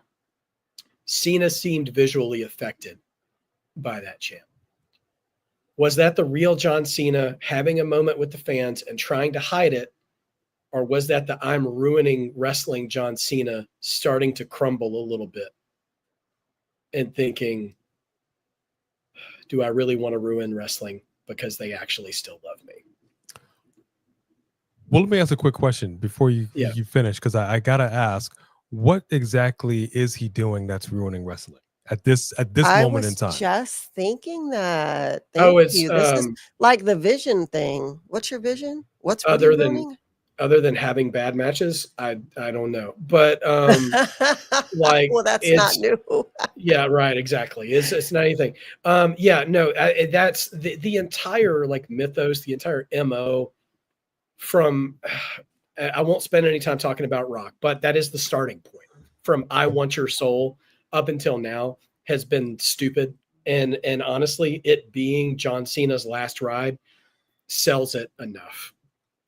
Cena seemed visually affected by that chant. Was that the real John Cena having a moment with the fans and trying to hide it? Or was that the I'm ruining wrestling John Cena starting to crumble a little bit and thinking, do I really want to ruin wrestling because they actually still love me? Well, let me ask a quick question before you finish, because I gotta ask, what exactly is he doing that's ruining wrestling at this moment in time? I was just thinking that. Oh, Thank it's you. This is like the vision thing. What's your vision? What's other really than ruining? other than having bad matches, I don't know. But like, well, that's not it's new. yeah, right, exactly. It's not anything. Yeah, no, that's the entire like mythos, the entire MO from I won't spend any time talking about Rock, but that is the starting point. From I Want Your Soul up until now has been stupid. And honestly, it being John Cena's last ride sells it enough.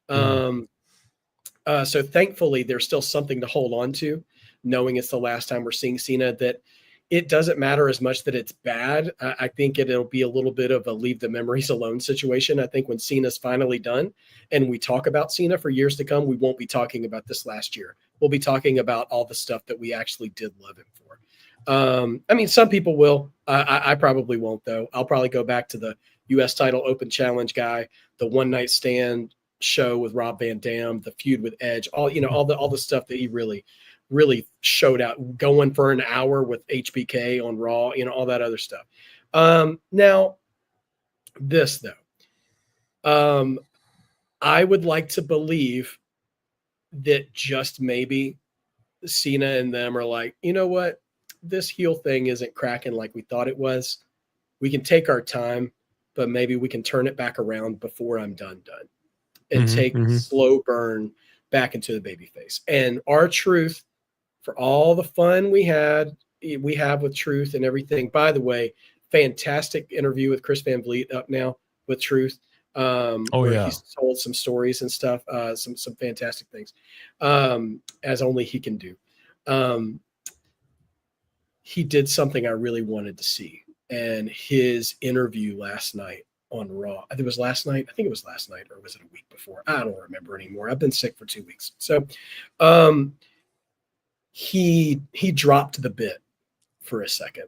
So thankfully, there's still something to hold on to, knowing it's the last time we're seeing Cena, that it doesn't matter as much that it's bad. I think it'll be a little bit of a leave the memories alone situation. I think when Cena's finally done and we talk about Cena for years to come, we won't be talking about this last year. We'll be talking about all the stuff that we actually did love him for. I mean, some people will. I probably won't, though. I'll probably go back to the U.S. title open challenge guy, the one night stand show with Rob Van Dam, the feud with Edge, all the stuff that he really showed out, going for an hour with HBK on Raw, all that other stuff. Now this though, I would like to believe that just maybe Cena and them are like, you know what, this heel thing isn't cracking like we thought it was. We can take our time, but maybe we can turn it back around before I'm done. And take slow burn back into the babyface. And R-Truth, for all the fun we have with Truth and everything. By the way, fantastic interview with Chris Van Vliet up now with Truth. He's told some stories and stuff, some fantastic things, as only he can do. He did something I really wanted to see, and his interview last night on Raw. I think it was last night, or was it a week before? I don't remember anymore. I've been sick for 2 weeks. So he dropped the bit for a second.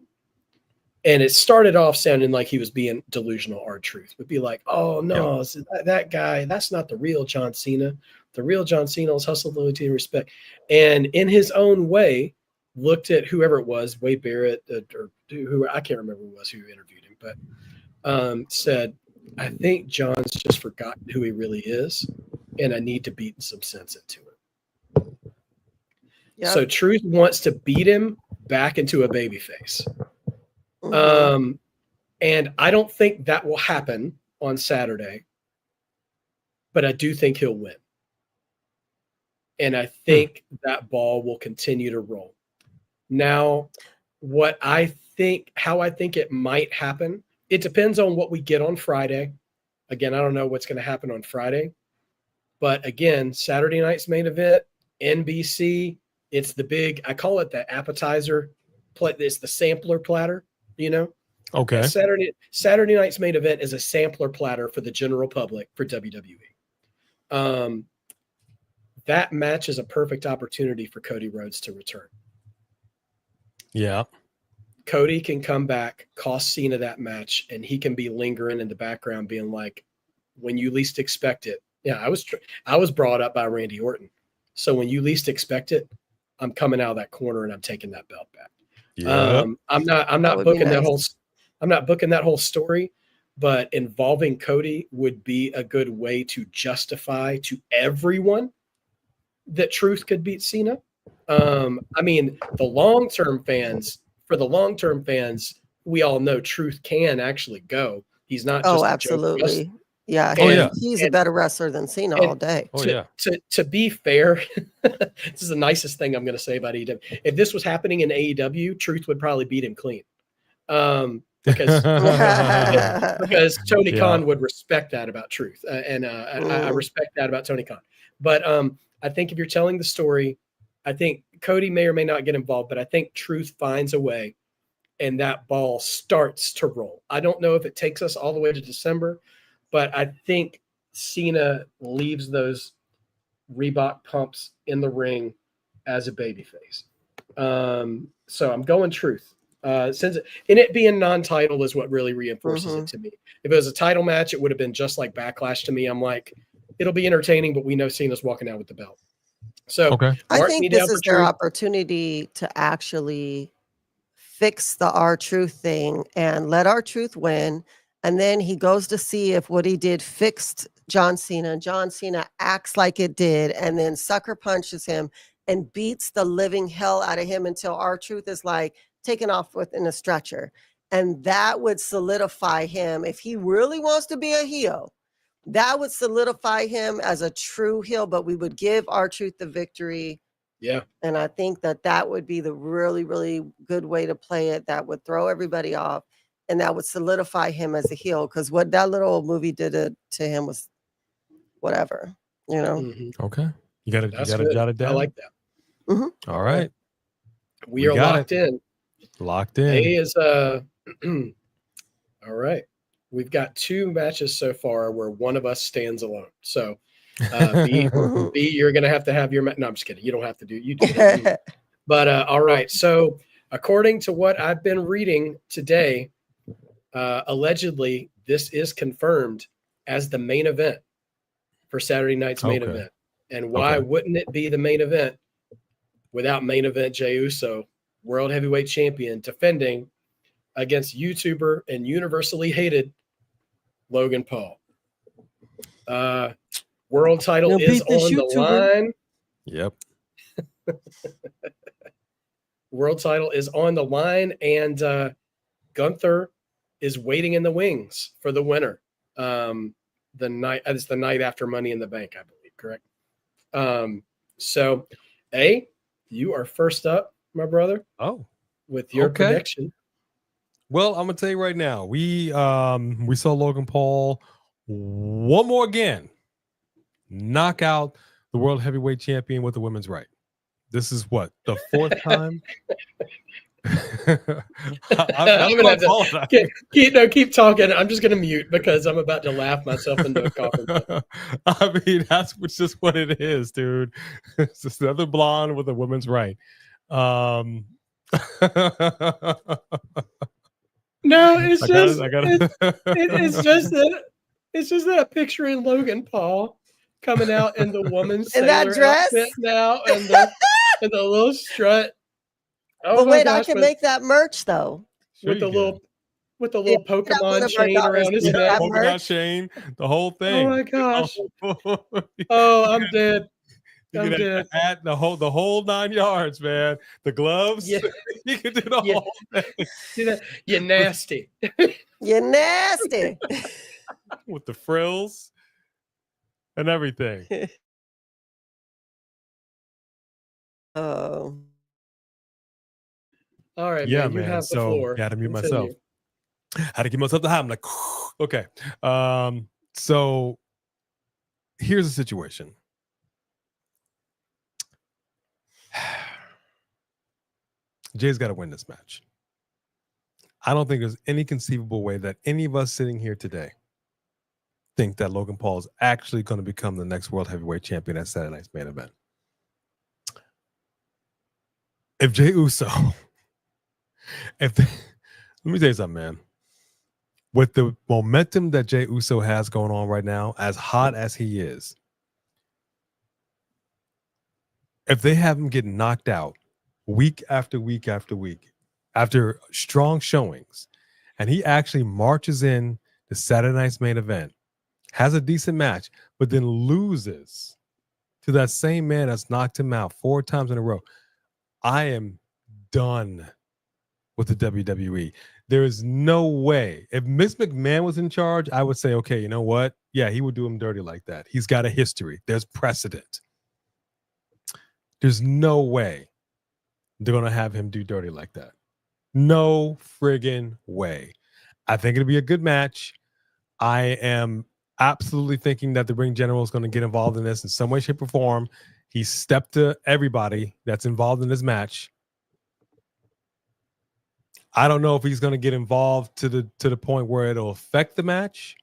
And it started off sounding like he was being delusional. R-Truth would be like, oh, no, that guy, that's not the real John Cena. The real John Cena is hustle, loyalty, and respect. And in his own way, looked at whoever it was, Wade Barrett, or who I can't remember who it was who interviewed him, but said, I think John's just forgotten who he really is, and I need to beat some sense into it. Yep. So Truth wants to beat him back into a babyface. And I don't think that will happen on Saturday, but I do think he'll win. And I think that ball will continue to roll. Now, how I think it might happen, it depends on what we get on Friday. Again, I don't know what's going to happen on Friday, but again, Saturday night's main event, NBC, it's the big, I call it the appetizer plate. It's the sampler platter. Okay. Saturday night's main event is a sampler platter for the general public for WWE. That match is a perfect opportunity for Cody Rhodes to return. Yeah. Cody can come back, cost Cena that match, and he can be lingering in the background being like, when you least expect it. Yeah, I was brought up by Randy Orton. So when you least expect it, I'm coming out of that corner and I'm taking that belt back. Yeah. I'm not booking that whole I'm not booking that whole story, but involving Cody would be a good way to justify to everyone that Truth could beat Cena. I mean, for the long-term fans, we all know Truth can actually go. He's not just absolutely. Yeah, he's a better wrestler than Cena all day. To be fair, this is the nicest thing I'm going to say about AEW. If this was happening in AEW, Truth would probably beat him clean. Because Tony Khan would respect that about Truth, and I respect that about Tony Khan. But I think if you're telling the story, I think Cody may or may not get involved, but I think Truth finds a way, and that ball starts to roll. I don't know if it takes us all the way to December, but I think Cena leaves those Reebok pumps in the ring as a babyface. So I'm going Truth. Since it being non-title is what really reinforces it to me. If it was a title match, it would have been just like Backlash to me. I'm like, it'll be entertaining, but we know Cena's walking out with the belt. So I think this is their opportunity to actually fix the R-Truth thing and let R-Truth win. And then he goes to see if what he did fixed John Cena. John Cena acts like it did, and then sucker punches him and beats the living hell out of him until R-Truth is like taken off within a stretcher. And that would solidify him. If he really wants to be a heel, that would solidify him as a true heel, but we would give R-Truth the victory. Yeah. And I think that would be the really, really good way to play it. That would throw everybody off. And that would solidify him as a heel, because what that little movie did to him was whatever, Okay, you got to jot it down. I like that. All right, we are locked in. Locked in. A is all right. We've got 2 matches so far where one of us stands alone. So B, you're gonna have to have your no, I'm just kidding. You don't have to you do that. But all right. So according to what I've been reading today, allegedly this is confirmed as the main event for Saturday night's main event. And why wouldn't it be the main event without main event Jey Uso, World Heavyweight Champion, defending against YouTuber and universally hated Logan Paul? World title is on the line. Yep. World title is on the line, and Gunther is waiting in the wings for the winner. It's the night after Money in the Bank, I believe, correct? So, A, you are first up, my brother. Oh, with your prediction. Well, I'm gonna tell you right now, we saw Logan Paul one more again knock out the World Heavyweight Champion with the women's right. This is what, the 4th time? I'm gonna have to keep talking. I'm just gonna mute because I'm about to laugh myself into a coffin. I mean, that's just what it is, dude. It's just another blonde with a woman's right. No, it's just I gotta. it's just that picturing Logan Paul coming out in the woman's In that sailor dress? outfit now and the little strut. Oh But my wait, I gosh, can make that merch though. Sure with the you can. Yeah, little we got one Pokemon of our chain daughters around his make Yeah, neck. that polka dot merch. chain, the whole Oh thing. my gosh. You Oh, I'm dead. can I'm have dead. the hat, the whole 9 yards, man. The gloves, Yeah, you can do the yeah. whole thing See that? You're nasty. You're nasty. with the frills and everything. Oh. All right, Yeah, man. You man. have the So floor. got to mute myself. Continue. Had to give myself the high. I'm like, okay. So here's the situation. Jay's got to win this match. I don't think there's any conceivable way that any of us sitting here today think that Logan Paul is actually going to become the next world heavyweight champion at Saturday night's main event. If Jay Uso, let me tell you something, man. With the momentum that Jay Uso has going on right now, as hot as he is, if they have him get knocked out week after week after week, after strong showings, and he actually marches in the Saturday night's main event, has a decent match, but then loses to that same man that's knocked him out 4 times in a row, I am done with the WWE. There is no way. If Miss McMahon was in charge, I would say, okay, you know what? Yeah, he would do him dirty like that. He's got a history. There's precedent. There's no way they're going to have him do dirty like that. No friggin' way. I think it'll be a good match. I am absolutely thinking that the ring general is going to get involved in this in some way, shape, or form. He stepped to everybody that's involved in this match. I don't know if he's going to get involved to the point where it'll affect the match,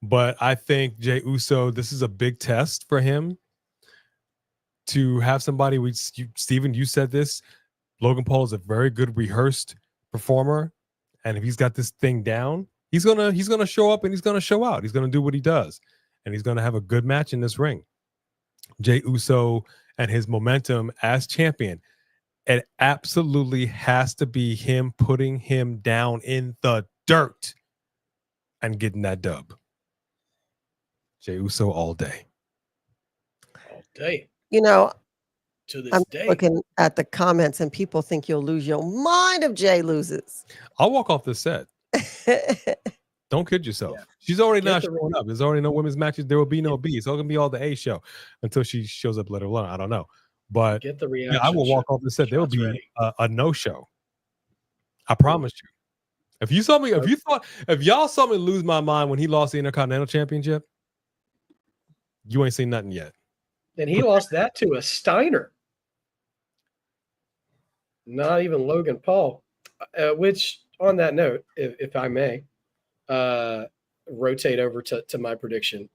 but I think Jay Uso, this is a big test for him to have somebody. Steven, you said this. Logan Paul is a very good rehearsed performer, and if he's got this thing down, he's gonna show up and he's gonna show out. He's gonna do what he does, and he's gonna have a good match in this ring. Jay Uso and his momentum as champion. It absolutely has to be him putting him down in the dirt and getting that dub. Jay Uso all day. All day. You know, To this I'm day. looking at the comments and people think you'll lose your mind if Jay loses. I'll walk off the set. Don't kid yourself. Yeah. She's already Get not the- showing up. There's already no women's matches. There will be no B. It's all going to be all the A show until she shows up later on. I don't know. But Get the reaction. I will walk off the set. There will shots be ready. a no-show. I promise you. If y'all saw me lose my mind when he lost the Intercontinental Championship, you ain't seen nothing yet. And he lost that to a Steiner. Not even Logan Paul. Which, on that note, if I may, rotate over to my prediction.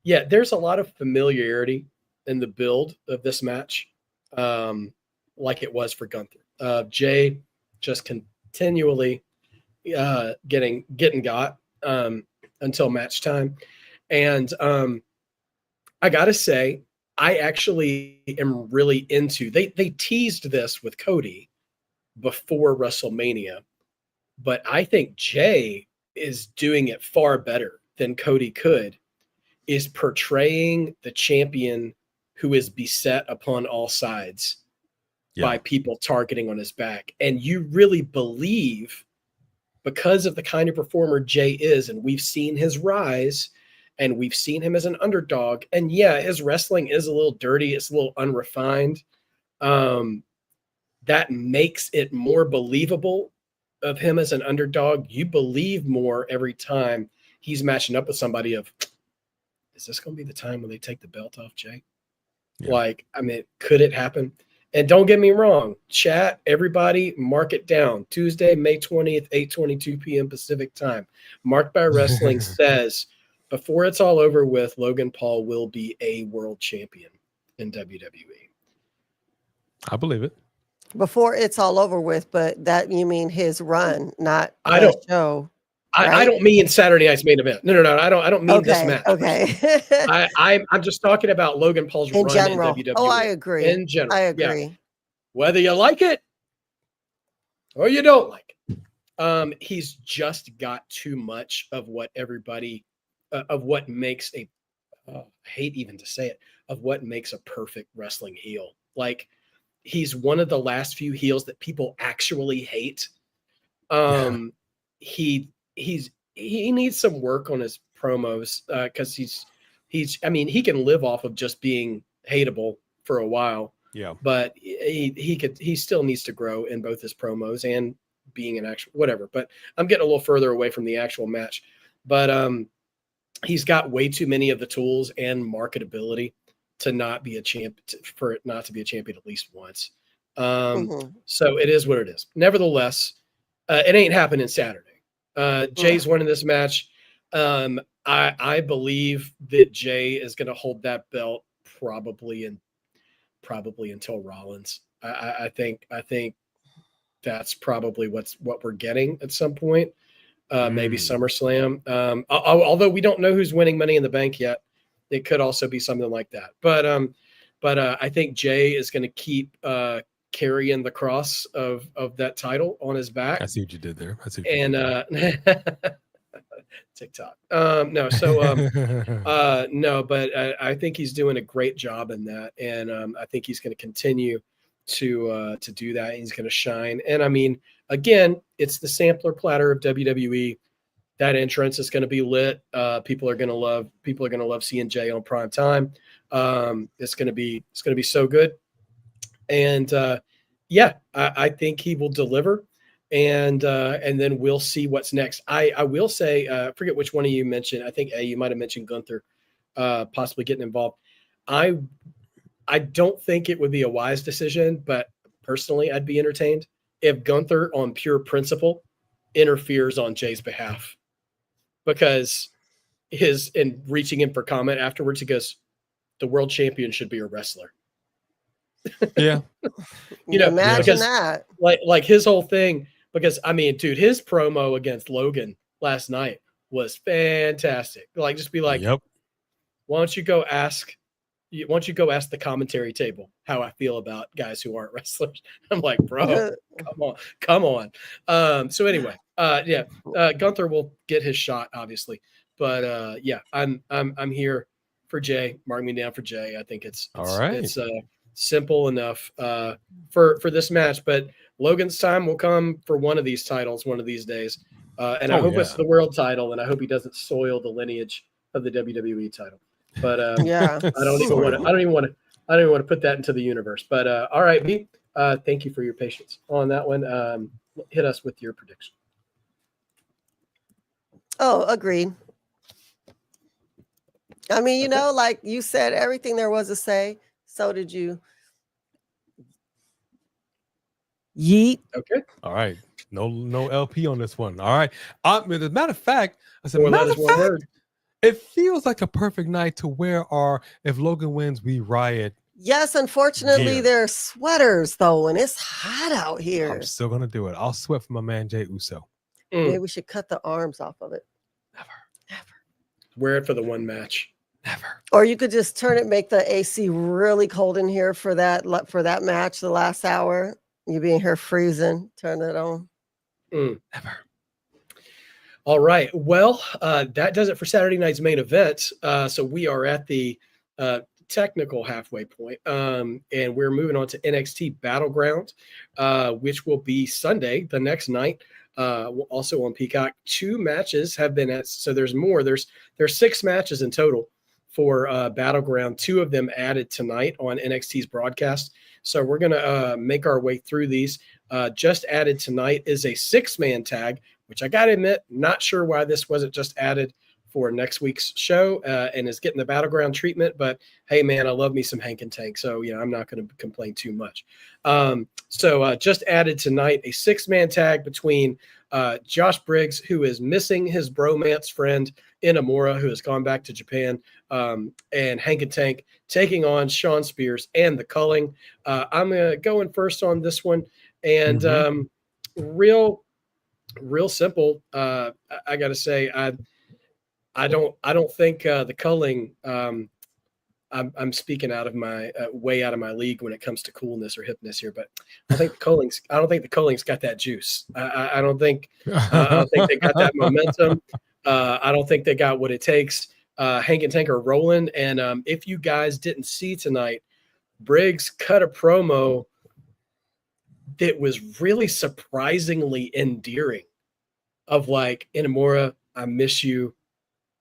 Yeah, there's a lot of familiarity in the build of this match, like it was for Gunther. Jay just continually getting got until match time. And I gotta say, I actually am really into they teased this with Cody before WrestleMania, but I think Jay is doing it far better than Cody could, is portraying the champion who is beset upon all sides by people targeting on his back. And you really believe, because of the kind of performer Jay is, and we've seen his rise, and we've seen him as an underdog. And yeah, his wrestling is a little dirty. It's a little unrefined. That makes it more believable of him as an underdog. You believe more every time he's matching up with somebody of, is this going to be the time when they take the belt off Jay? Yeah. Like, I mean, could it happen? And don't get me wrong, chat, everybody, mark it down. Tuesday, May 20th, 8:22 p.m. Pacific time. Marked by Wrestling says, before it's all over with, Logan Paul will be a world champion in WWE. I believe it. Before it's all over with, but that you mean his run, not I the don't. show, I right? don't mean Saturday night's main event. No. I don't mean this Okay, match per se. okay. I'm just talking about Logan Paul's In run in general. Oh, I WWE agree. in general. I Yeah, agree. whether you like it or you don't like it, he's just got too much of what everybody of what makes a I hate even to say it, of what makes a perfect wrestling heel. Like he's one of the last few heels that people actually hate. Yeah. He needs some work on his promos because I mean he can live off of just being hateable for a while, Yeah. but he still needs to grow in both his promos and being an actual whatever. But I'm getting a little further away from the actual match, but he's got way too many of the tools and marketability to not be a champ for it not to be a champion at least once. Mhm. So it is what it is. Nevertheless, it ain't happening Saturday. Jay's winning this match. I believe that Jay is going to hold that belt probably until Rollins. I think that's probably what we're getting at some point. Maybe SummerSlam. Although we don't know who's winning Money in the Bank yet, it could also be something like that. But I think Jay is going to keep carrying the cross of that title on his back. I see what you did there. And TikTok. No, so no, but I think he's doing a great job in that, and I think he's going to continue to do that. He's going to shine, and I mean, again, it's the sampler platter of WWE. That entrance is going to be lit. People are going to love seeing Jay on prime time. It's going to be so good, and yeah, I think he will deliver. And then we'll see what's next. I will say, I forget which one of you mentioned. I think you might have mentioned Gunther possibly getting involved. I don't think it would be a wise decision, but personally, I'd be entertained if Gunther, on pure principle, interferes on Jay's behalf, because in reaching in for comment afterwards, he goes, "The world champion should be a wrestler." Yeah. Imagine because that. like his whole thing, because I mean, dude, his promo against Logan last night was fantastic. Like, just be like, Yep. why don't you go ask the commentary table how I feel about guys who aren't wrestlers? I'm like, bro, come on. So anyway, yeah, Gunther will get his shot, obviously, but yeah, I'm here for Jay. Mark me down for Jay. I think it's All right. it's simple enough for this match, but Logan's time will come for one of these titles one of these days, and I hope it's the world title, and I hope he doesn't soil the lineage of the WWE title. But Yeah. I don't even want to put that into the universe. But all right, B, thank you for your patience on that one. Hit us with your prediction. Oh, agreed. I mean, like you said, everything there was to say. So did you. Yeet. Okay. All right. No LP on this one. All right. As a matter of fact, it feels like a perfect night to wear if Logan wins, we riot. Yes, unfortunately, Gear. they're sweaters though, and it's hot out here. I'm still gonna do it. I'll sweat for my man Jay Uso. Maybe we should cut the arms off of it. Never. Wear it for the one match. Never. Or you could just turn it, make the AC really cold in here for that match, the last hour. You be in here freezing. Turn it on. Never. All right. Well, that does it for Saturday night's main event. So we are at the technical halfway point, and we're moving on to NXT Battleground, which will be Sunday, the next night. Also on Peacock. 2 matches have been so there's more. There's 6 matches in total for Battleground. 2 of them added tonight on NXT's broadcast. So we're gonna make our way through these. Just added tonight is a 6-man tag, which I gotta admit, not sure why this wasn't just added for next week's show and is getting the Battleground treatment. But hey, man, I love me some Hank and Tank, so I'm not going to complain too much. So just added tonight a 6-man tag between Josh Briggs, who is missing his bromance friend Inamura, who has gone back to Japan, and Hank and Tank taking on Sean Spears and the Culling. I'm going first on this one, and real simple. I got to say, I don't think the Culling. I'm speaking out of my way out of my league when it comes to coolness or hipness here, but I don't think the Culling's got that juice. I don't think they got that momentum. I don't think they got what it takes. Hank and Tank are rolling, and if you guys didn't see tonight, Briggs cut a promo that was really surprisingly endearing. Of like, Inamura, I miss you.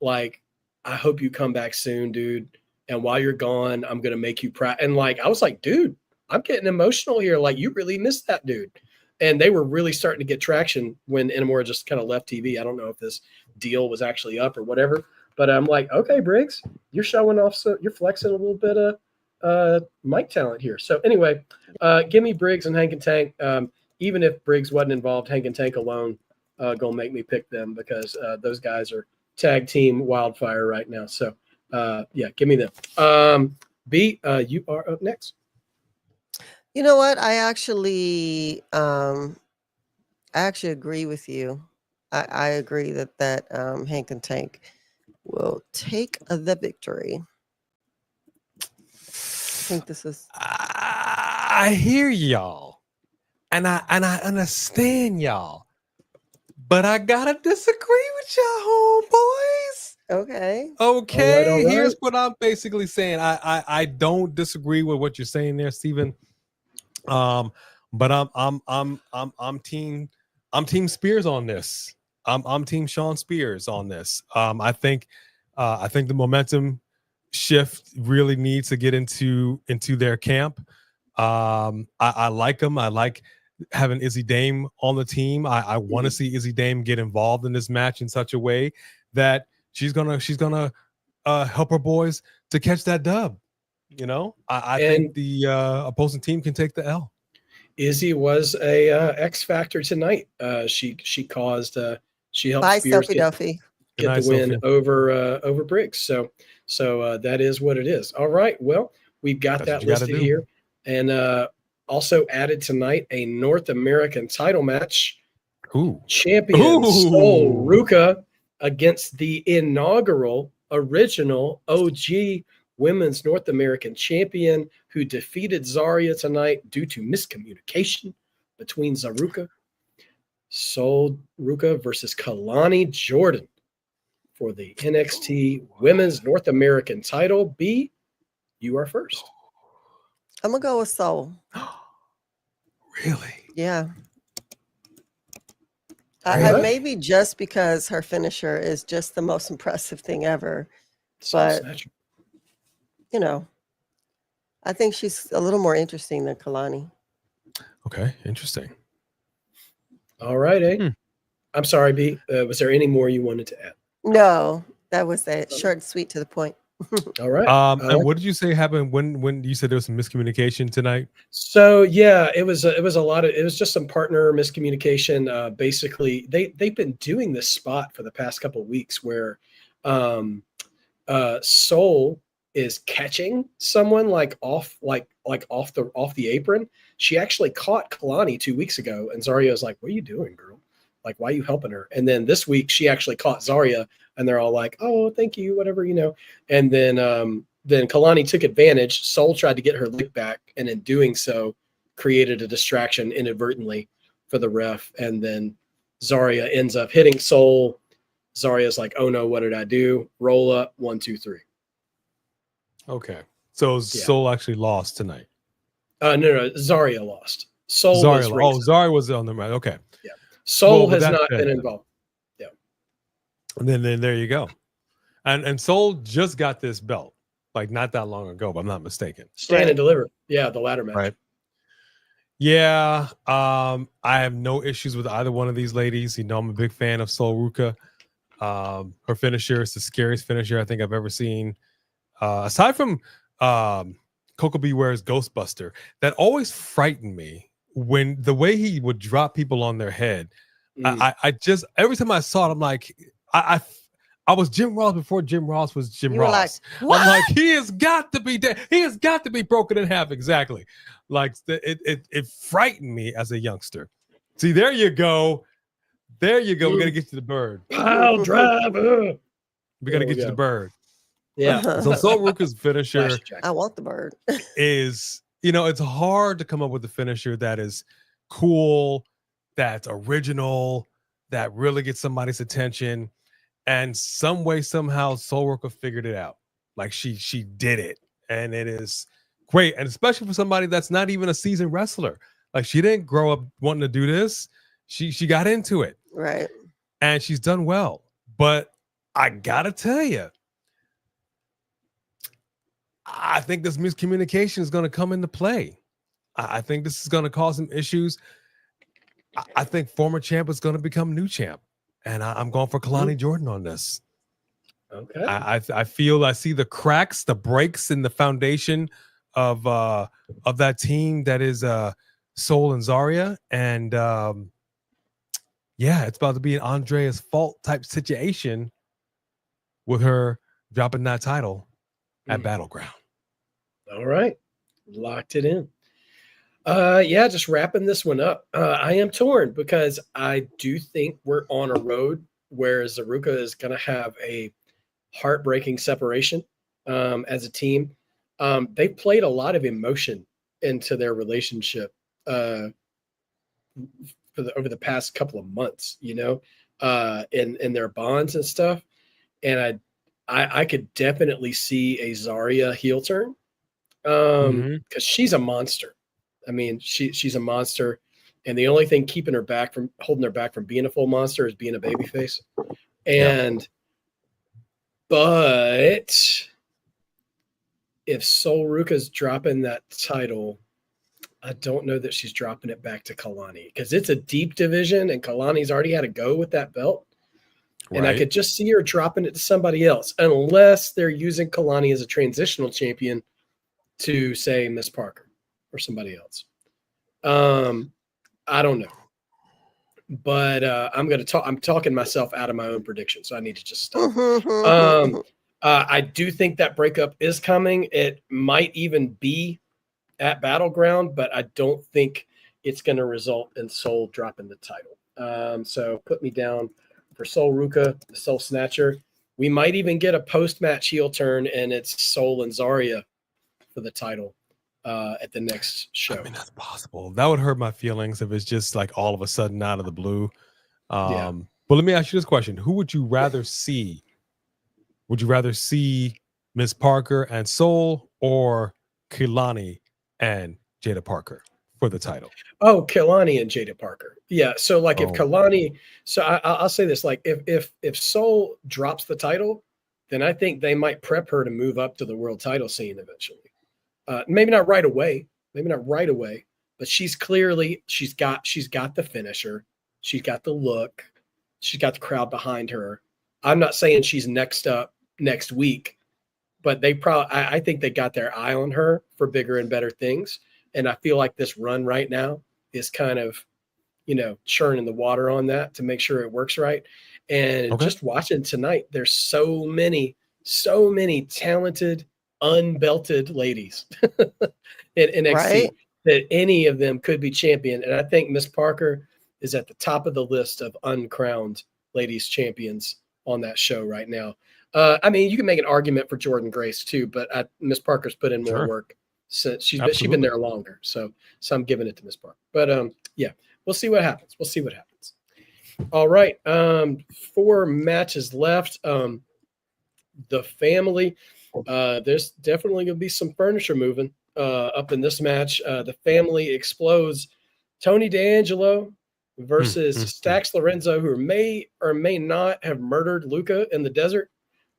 Like, I hope you come back soon, dude. And while you're gone, I'm going to make you proud. And like, I was like, dude, I'm getting emotional here. Like, you really missed that dude. And they were really starting to get traction when Inamura just kind of left TV. I don't know if this deal was actually up or whatever, but I'm like, okay, Briggs, you're showing off. So you're flexing a little bit of mic talent here. So anyway, give me Briggs and Hank and Tank. Even if Briggs wasn't involved, Hank and Tank alone going to make me pick them because those guys are tag team wildfire right now. So, yeah, give me them. B, you are up next. You know what? I actually agree with you. I agree that Hank and Tank will take the victory. I think this is. I hear y'all, and I understand y'all, but I gotta disagree with y'all, homeboys. Okay. All right. Here's right. what I'm basically saying. I don't disagree with what you're saying there, Steven. But I'm team Spears on this. I'm team Sean Spears on this. I think the momentum shift really needs to get into their camp. I like them. I like having Izzy Dame on the team. I want to see Izzy Dame get involved in this match in such a way that she's gonna help her boys to catch that dub. You know, I think the opposing team can take the L. Izzy was a X factor tonight. She caused she helped Spears get the win over Briggs. So that is what it is. All right. Well, we've got that listed here, and also added tonight a North American title match. Champion Sol Ruka against the inaugural original OG Women's North American Champion, who defeated Zarya tonight due to miscommunication between Zaruka. Sol Ruka versus Kalani Jordan for the NXT Women's North American title. B, you are first. I'm going to go with Sol. Really? Yeah. Maybe just because her finisher is just the most impressive thing ever. But, you know, I think she's a little more interesting than Kalani. Okay, interesting. All right, A. I'm sorry, B. Was there any more you wanted to add? No, that was it. Short and sweet to the point. All right. And what did you say happened when you said there was some miscommunication tonight? So yeah, it was a lot of, it was just some partner miscommunication. Basically, they've been doing this spot for the past couple of weeks where Sol is catching someone like off the apron. She actually caught Kalani 2 weeks ago, and Zarya's like, "What are you doing, girl? Like, why are you helping her?" And then this week she actually caught Zarya, and they're all like, "Oh, thank you, whatever, you know." And then Kalani took advantage. Sol tried to get her lick back, and in doing so, created a distraction inadvertently for the ref. And then Zarya ends up hitting Sol. Zarya's like, "Oh no, what did I do?" Roll up, 1, 2, 3. Okay, so Sol actually lost tonight. No, Zarya lost. Sol Zarya was on the right. Okay. Yeah. Sol has not been involved. Yeah. And then there you go. And Sol just got this belt like not that long ago, but I'm not mistaken. Stand and deliver. Yeah, the ladder match. Right. Yeah. I have no issues with either one of these ladies. You know, I'm a big fan of Sol Ruka. Her finisher is the scariest finisher I think I've ever seen. Aside from Coco Beware's Ghostbuster, that always frightened me when the way he would drop people on their head. I just every time I saw it, I'm like, I I was Jim Ross before Jim Ross was Jim You were like, Ross. what? I'm like, he has got to be dead. He has got to be broken in half. Exactly. Like it frightened me as a youngster. See, there you go. There you go. We got to get you the bird. Pile driver. We got to get you the bird. Yeah. So Sol Ruka's finisher I want the bird. is, it's hard to come up with a finisher that is cool, that's original, that really gets somebody's attention. And some way, somehow, Sol Ruka figured it out. Like she did it. And it is great. And especially for somebody that's not even a seasoned wrestler. Like she didn't grow up wanting to do this. She got into it. Right. And she's done well. But I gotta tell you, I think this miscommunication is going to come into play. I think this is going to cause some issues. I think former champ is going to become new champ. And I'm going for Kalani Jordan on this. Okay. I feel I see the cracks, the breaks in the foundation of that team that is Sol and Zarya. And it's about to be an Andrea's fault type situation with her dropping that title at Battleground. All right. Locked it in. Just wrapping this one up. I am torn because I do think we're on a road where Zaruka is going to have a heartbreaking separation as a team. They've played a lot of emotion into their relationship over the past couple of months, in their bonds and stuff. And I could definitely see a Zarya heel turn because she's a monster. I mean, she's a monster, and the only thing keeping her back from holding her back from being a full monster is being a babyface. But if Sol Ruka's dropping that title, I don't know that she's dropping it back to Kalani because it's a deep division, and Kalani's already had a go with that belt. And I could just see her dropping it to somebody else, unless they're using Kalani as a transitional champion to, say, Miss Parker or somebody else. I don't know. But I'm talking myself out of my own prediction, so I need to just stop. I do think that breakup is coming. It might even be at Battleground, but I don't think it's going to result in Sol dropping the title. So put me down for Sol Ruka, the Soul Snatcher. We might even get a post-match heel turn, and it's Sol and Zarya for the title at the next show. I mean, that's possible. That would hurt my feelings if it's just like all of a sudden out of the blue. But let me ask you this question. Who would you rather see? Would you rather see Miss Parker and Sol or Kehlani and Jada Parker for the title? Oh, Kehlani and Jada Parker. Yeah. So like if Kehlani, so I'll say this, like if Sol drops the title, then I think they might prep her to move up to the world title scene eventually. Maybe not right away, but she's got the finisher. She's got the look. She's got the crowd behind her. I'm not saying she's next up next week, but I think they got their eye on her for bigger and better things. And I feel like this run right now is kind of, churning the water on that to make sure it works right. And just watching tonight, there's so many talented, unbelted ladies in NXT that any of them could be champion. And I think Miss Parker is at the top of the list of uncrowned ladies champions on that show right now. I mean, you can make an argument for Jordan Grace too, but Miss Parker's put in more work since she's been there longer. So I'm giving it to Miss Parker. But we'll see what happens. All right. 4 matches left. The family. There's definitely going to be some furniture moving up in this match. The family explodes. Tony D'Angelo versus Stax Lorenzo, who may or may not have murdered Luca in the desert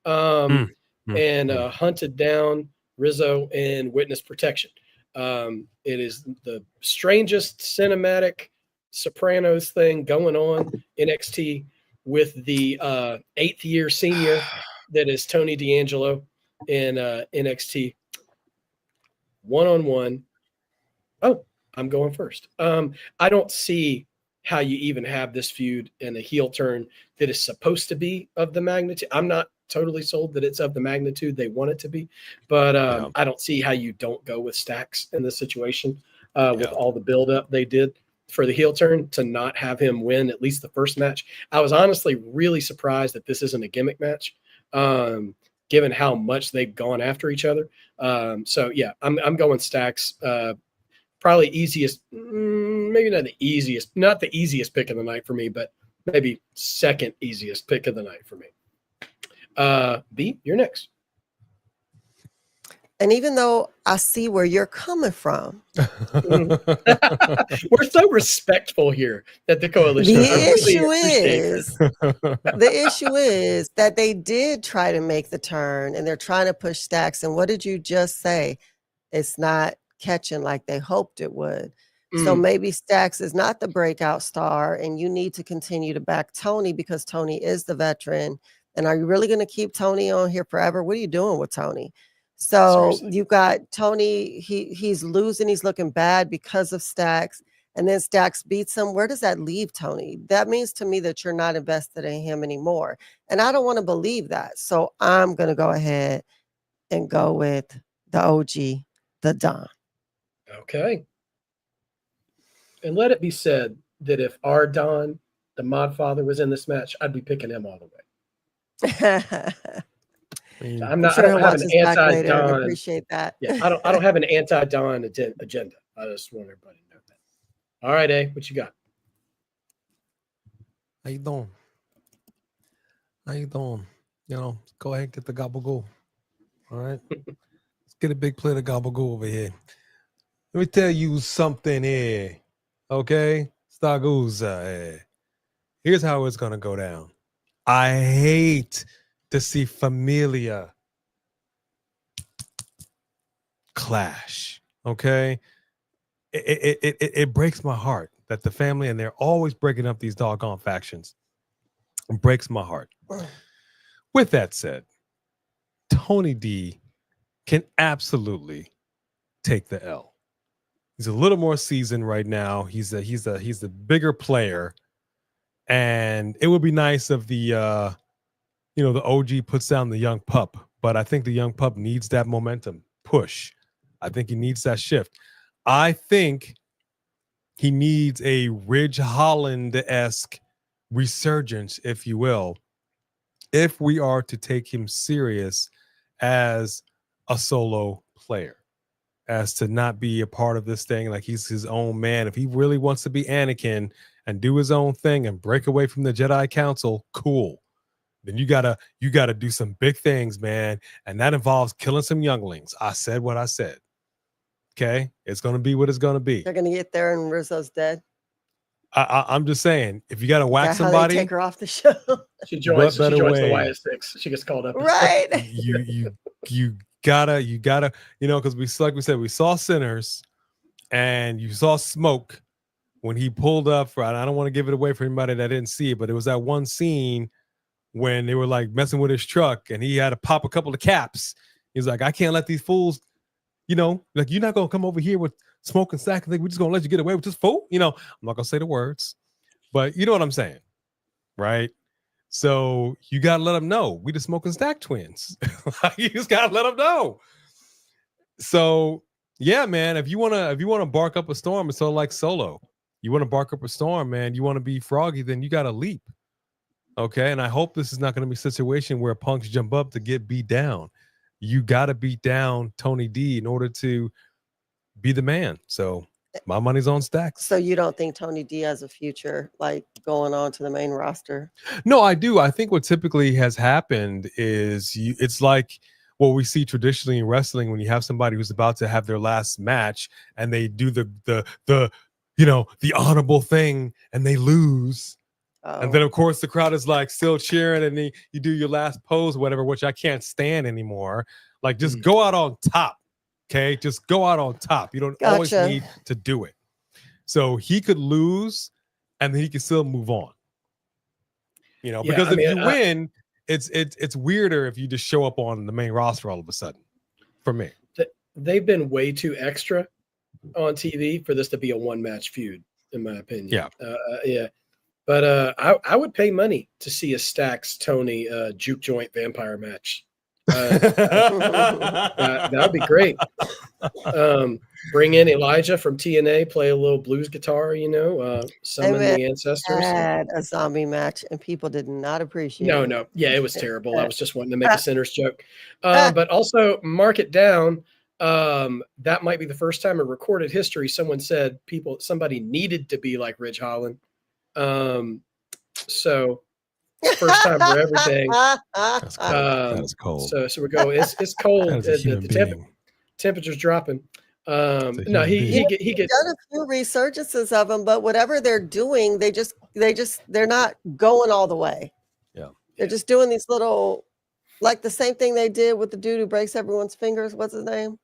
and hunted down Rizzo in witness protection. It is the strangest cinematic Sopranos thing going on NXT with the 8th year senior that is Tony D'Angelo in NXT one-on-one. Oh, I'm going first. I don't see how you even have this feud in a heel turn that is supposed to be of the magnitude. I'm not totally sold that it's of the magnitude they want it to be, but I don't see how you don't go with Stacks in this situation with all the buildup they did for the heel turn to not have him win at least the first match. I was honestly really surprised that this isn't a gimmick match, given how much they've gone after each other. So yeah, I'm going Stacks. Probably easiest, maybe not the easiest pick of the night for me, but maybe second easiest pick of the night for me. B, you're next. And even though I see where you're coming from, We're so respectful here at the coalition. The issue is that they did try to make the turn and they're trying to push Stacks. And what did you just say? It's not catching like they hoped it would. So maybe Stacks is not the breakout star and you need to continue to back Tony because Tony is the veteran. And are you really going to keep Tony on here forever? What are you doing with Tony? So seriously, you've got Tony, he's losing, he's looking bad because of Stacks, and then Stacks beats him. Where does that leave Tony? That means to me that you're not invested in him anymore. And I don't want to believe that. So I'm going to go ahead and go with the OG, the Don. Okay. And let it be said that if our Don, the Mod Father, was in this match, I'd be picking him all the way. I'm not. Sure, I don't have an anti-Don. Appreciate that. Yeah, I don't have an anti-Don agenda. I just want everybody to know that. All right, A, what you got? How you doing? How you doing? You know, go ahead and get the gabagool. All right, let's get a big plate of gabagool over here. Let me tell you something here, okay? Staguza. Here's how it's gonna go down. I hate to see Familia clash, okay? It breaks my heart that the family, and they're always breaking up these doggone factions. It breaks my heart. With that said, Tony D can absolutely take the L. He's a little more seasoned right now. He's the bigger player, and it would be nice if the the OG puts down the young pup, but I think the young pup needs that momentum push. I think he needs that shift. I think he needs a Ridge Holland-esque resurgence, if you will, if we are to take him serious as a solo player, as to not be a part of this thing like he's his own man. If he really wants to be Anakin and do his own thing and break away from the Jedi Council, cool. Then you gotta do some big things, man, and that involves killing some younglings. I said what I said. Okay, it's gonna be what it's gonna be. They're gonna get there and Rizzo's dead. I'm just saying, if you gotta whack somebody, take her off the show. She joins the YS6. She gets called up. Right. you gotta, because we said we saw Sinners, and you saw Smoke when he pulled up for. I don't want to give it away for anybody that didn't see it, but it was that one scene when they were like messing with his truck and he had to pop a couple of caps. He's like, I can't let these fools, like, you're not going to come over here with Smoke and Stack and think we're just going to let you get away with this fool. I'm not going to say the words, but you know what I'm saying, right? So you got to let them know we the Smoke and Stack twins. You just got to let them know. So yeah, man, if you want to bark up a storm, it's sort of like Solo. You want to bark up a storm, man. You want to be Froggy, then you got to leap. Okay, and I hope this is not going to be a situation where punks jump up to get beat down. You got to beat down Tony D in order to be the man. So my money's on Stacks. So you don't think Tony D has a future, like going on to the main roster? No, I do. I think what typically has happened is it's like what we see traditionally in wrestling when you have somebody who's about to have their last match and they do the honorable thing and they lose. And then, of course, the crowd is like still cheering, and then you do your last pose, whatever, which I can't stand anymore. Like, just go out on top, okay? Just go out on top. You don't always need to do it. So he could lose, and then he can still move on. Because if you win, it's weirder if you just show up on the main roster all of a sudden. For me, they've been way too extra on TV for this to be a one-match feud. in my opinion. Yeah. Yeah. But I would pay money to see a Stax Tony juke joint vampire match. That would be great. Bring in Elijah from TNA, play a little blues guitar, summon the ancestors. Had a zombie match and people did not appreciate it. No. Yeah, it was terrible. I was just wanting to make a sinner's joke. But also mark it down. That might be the first time in recorded history someone said somebody needed to be like Ridge Holland. So first time for everything. That's cold. That is cold. So we go. It's cold. The temperature's dropping. No, he gets done a few resurgences of them, but whatever they're doing, they're not going all the way. Yeah, they're just doing these little, like the same thing they did with the dude who breaks everyone's fingers. What's his name?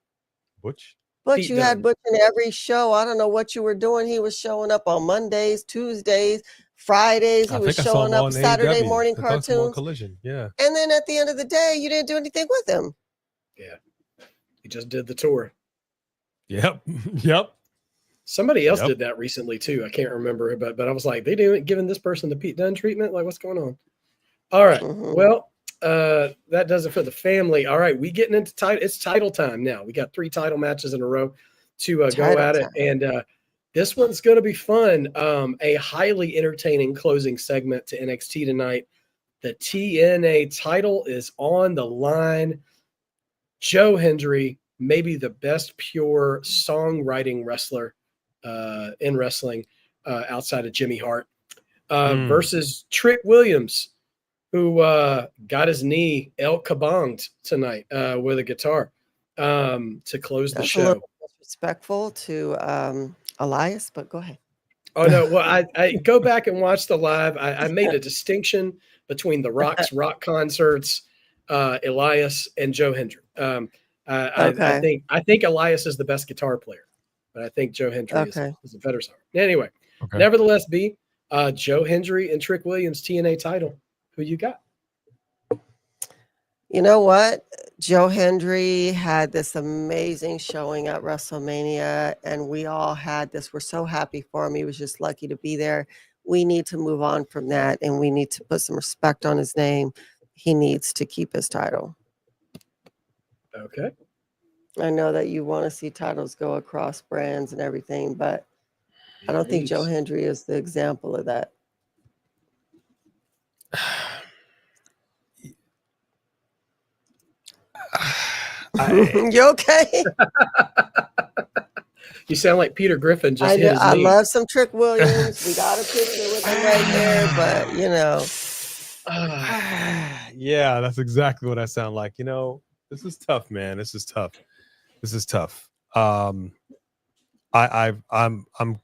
Butch. But you had Butch in every show. I don't know what you were doing. He was showing up on Mondays, Tuesdays, Fridays. He was showing up Saturday morning cartoons. Collision. Yeah. And then at the end of the day, you didn't do anything with him. Yeah. He just did the tour. Yep. Somebody else did that recently too. I can't remember, but I was like, they didn't giving this person the Pete Dunne treatment. Like, what's going on? All right. Well, that does it for the family. All right, we getting into title. It's title time now. We got 3 title matches in a row to go at it, and this one's going to be fun. A highly entertaining closing segment to NXT tonight. The TNA title is on the line. Joe Hendry, maybe the best pure songwriting wrestler in wrestling outside of Jimmy Hart, versus Trick Williams, who got his knee El Kabonged tonight with a guitar to close the show. A little disrespectful to Elias, but go ahead. Oh, no. Well, I go back and watch the live. I made a distinction between the Rock's rock concerts, Elias, and Joe Hendry. I think Elias is the best guitar player, but I think Joe Hendry is a better singer. Anyway, nevertheless, Joe Hendry and Trick Williams TNA title. Who you got? You know what? Joe Hendry had this amazing showing at WrestleMania, and we all had this. We're so happy for him. He was just lucky to be there. We need to move on from that, and we need to put some respect on his name. He needs to keep his title. Okay. I know that you want to see titles go across brands and everything, but I don't think Joe Hendry is the example of that. You okay? You sound like Peter Griffin just hit his I knee. love some Trick Williams. We got a picture with him right there, but yeah, that's exactly what I sound like. This is tough, man. This is tough. I'm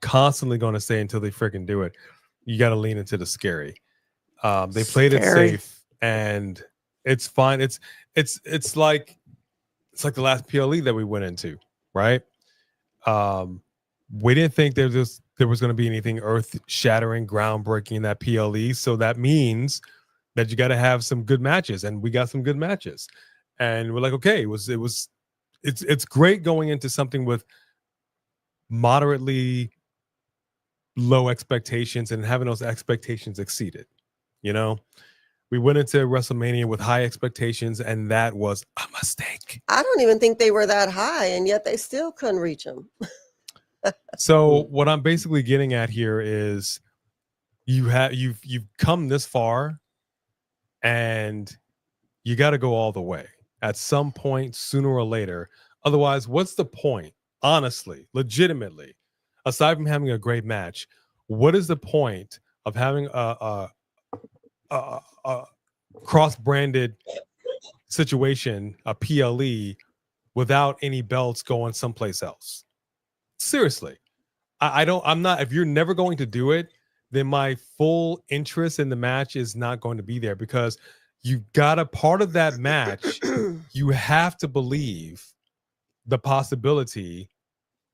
constantly going to say until they freaking do it, you got to lean into the scary. They played it safe, and it's fine. It's like the last PLE that we went into, right? We didn't think there was going to be anything earth-shattering, groundbreaking in that PLE, so that means that you got to have some good matches, and we got some good matches, and we're like, okay, it's great going into something with moderately low expectations and having those expectations exceeded. We went into WrestleMania with high expectations, and that was a mistake. I don't even think they were that high, and yet they still couldn't reach them. So what I'm basically getting at here is you've come this far, and you got to go all the way at some point, sooner or later. Otherwise, what's the point? Honestly, legitimately, aside from having a great match, what is the point of having a cross-branded situation, a PLE, without any belts going someplace else? Seriously, I'm not. If you're never going to do it, then my full interest in the match is not going to be there, because you got a part of that match. You have to believe the possibility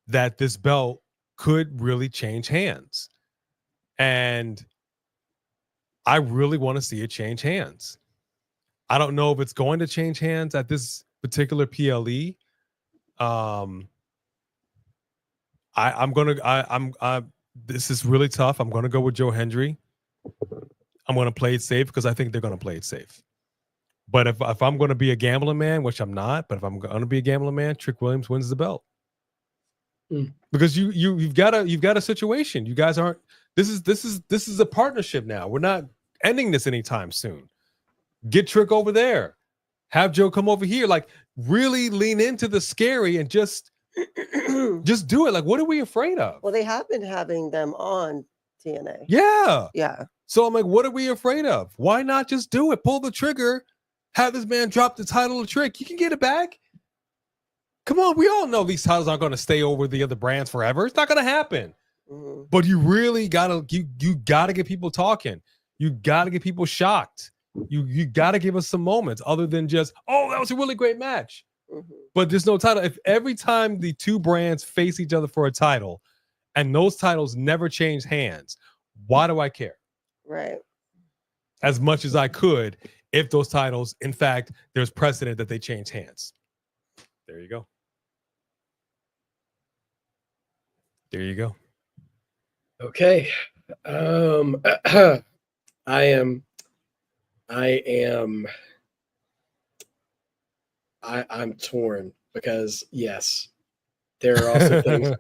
that this belt could really change hands, and I really want to see it change hands. I don't know if it's going to change hands at this particular PLE. I'm this is really tough. I'm going to go with Joe Hendry. I'm going to play it safe because I think they're going to play it safe. But if I'm going to be a gambling man, which I'm not, but if I'm going to be a gambling man, Trick Williams wins the belt. Because you've got a situation. You guys aren't. This is a partnership now. We're not ending this anytime soon. Get Trick over there. Have Joe come over here. Like, really lean into the scary and just do it. Like, what are we afraid of? Well, they have been having them on TNA. Yeah. Yeah. So I'm like, what are we afraid of? Why not just do it? Pull the trigger. Have this man drop the title of Trick. You can get it back. Come on. We all know these titles aren't going to stay over the other brands forever. It's not going to happen. Mm-hmm. But you really gotta get people talking. You gotta get people shocked. You gotta give us some moments other than just, oh, that was a really great match. Mm-hmm. But there's no title. If every time the two brands face each other for a title and those titles never change hands, why do I care? Right. As much as I could, if those titles, in fact, there's precedent that they change hands. There you go. There you go. Okay. I'm torn because yes, there are also things.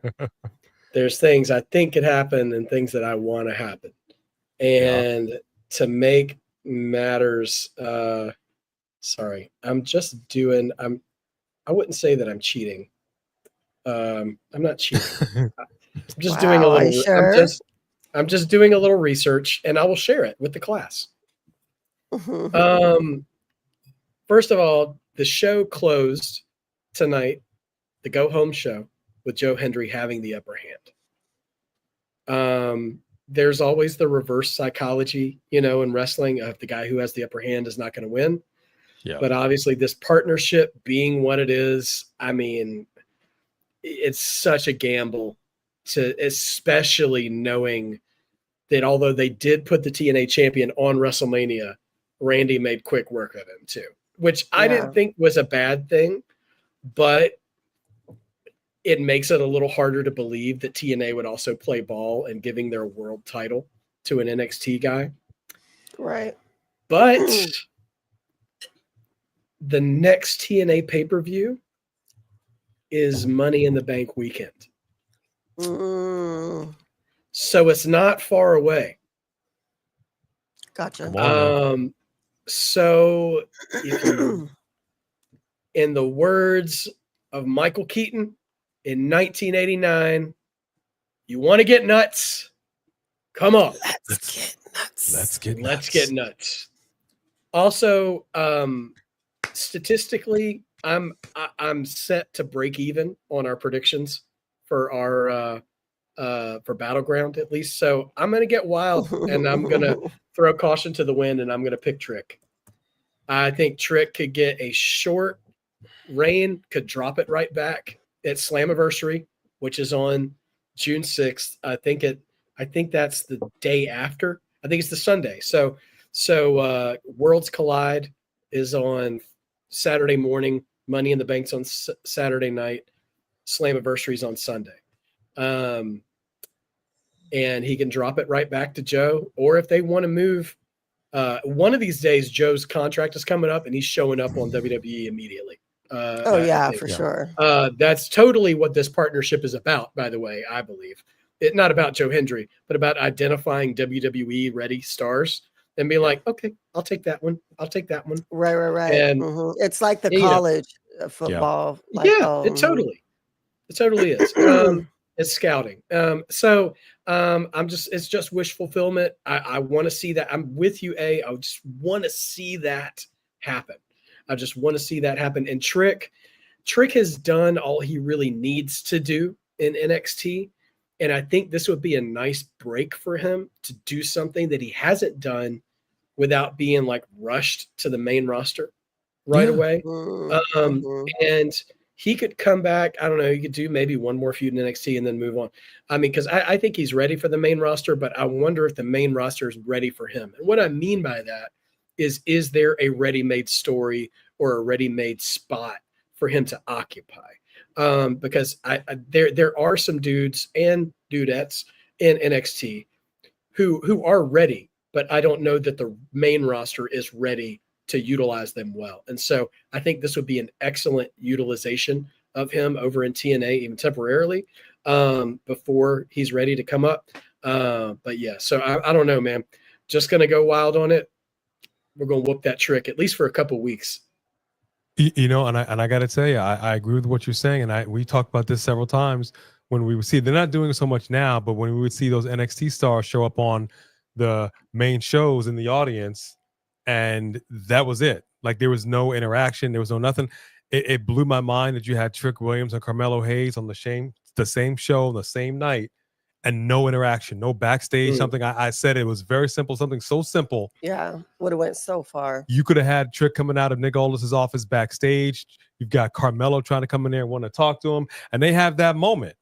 There's things I think could happen and things that I want to happen. And to make matters, sorry, I wouldn't say that I'm cheating. I'm not cheating. I'm just doing a Wow, are little. you sure? I'm just doing a little research, and I will share it with the class. First of all, the show closed tonight, the go home show, with Joe Hendry having the upper hand. There's always the reverse psychology, in wrestling of the guy who has the upper hand is not going to win. Yeah. But obviously, this partnership being what it is, I mean, it's such a gamble. Especially knowing that although they did put the TNA champion on WrestleMania, Randy made quick work of him too, which I didn't think was a bad thing, but it makes it a little harder to believe that TNA would also play ball and giving their world title to an NXT guy. Right. But the next TNA pay-per-view is Money in the Bank weekend. So it's not far away. Gotcha. So in the words of Michael Keaton in 1989, you want to get nuts? Come on. Let's get nuts. Let's get nuts. Also, statistically, I'm set to break even on our predictions for our for Battleground at least. So I'm going to get wild and I'm going to throw caution to the wind and I'm going to pick Trick. I think Trick could get a short reign, could drop it right back at Slammiversary, which is on June 6th. I think that's the day after. I think it's the Sunday. So Worlds Collide is on Saturday morning. Money in the Bank's on Saturday night. Slammiversary's on Sunday. And he can drop it right back to Joe. Or if they want to move, one of these days, Joe's contract is coming up and he's showing up on WWE immediately. For sure. That's totally what this partnership is about, by the way, I believe. It's not about Joe Hendry, but about identifying WWE ready stars and being like, okay, I'll take that one. I'll take that one. Right. And it's like the college football. It totally is. It's scouting. It's just wish fulfillment. I want to see that. I'm with you, I just want to see that happen. I just want to see that happen. And Trick has done all he really needs to do in NXT. And I think this would be a nice break for him to do something that he hasn't done without being like rushed to the main roster right away. And he could come back. I don't know. He could do maybe one more feud in NXT and then move on. I mean, because I think he's ready for the main roster, but I wonder if the main roster is ready for him. And what I mean by that is there a ready-made story or a ready-made spot for him to occupy? Because there are some dudes and dudettes in NXT who are ready, but I don't know that the main roster is ready to utilize them well. And so I think this would be an excellent utilization of him over in TNA, even temporarily, before he's ready to come up. But yeah, so I don't know, man. Just going to go wild on it. We're going to whoop that trick at least for a couple weeks. You know, and I got to tell you, I agree with what you're saying. And we talked about this several times when we would see, they're not doing so much now, but when we would see those NXT stars show up on the main shows in the audience, and that was it. Like, there was no interaction. There was no nothing. It blew my mind that you had Trick Williams and Carmelo Hayes on the same show, the same night, and no interaction, no backstage, something. I said it was very simple, something so simple. Yeah, would have went so far. You could have had Trick coming out of Nick Aldis's office backstage. You've got Carmelo trying to come in there and want to talk to him, and they have that moment,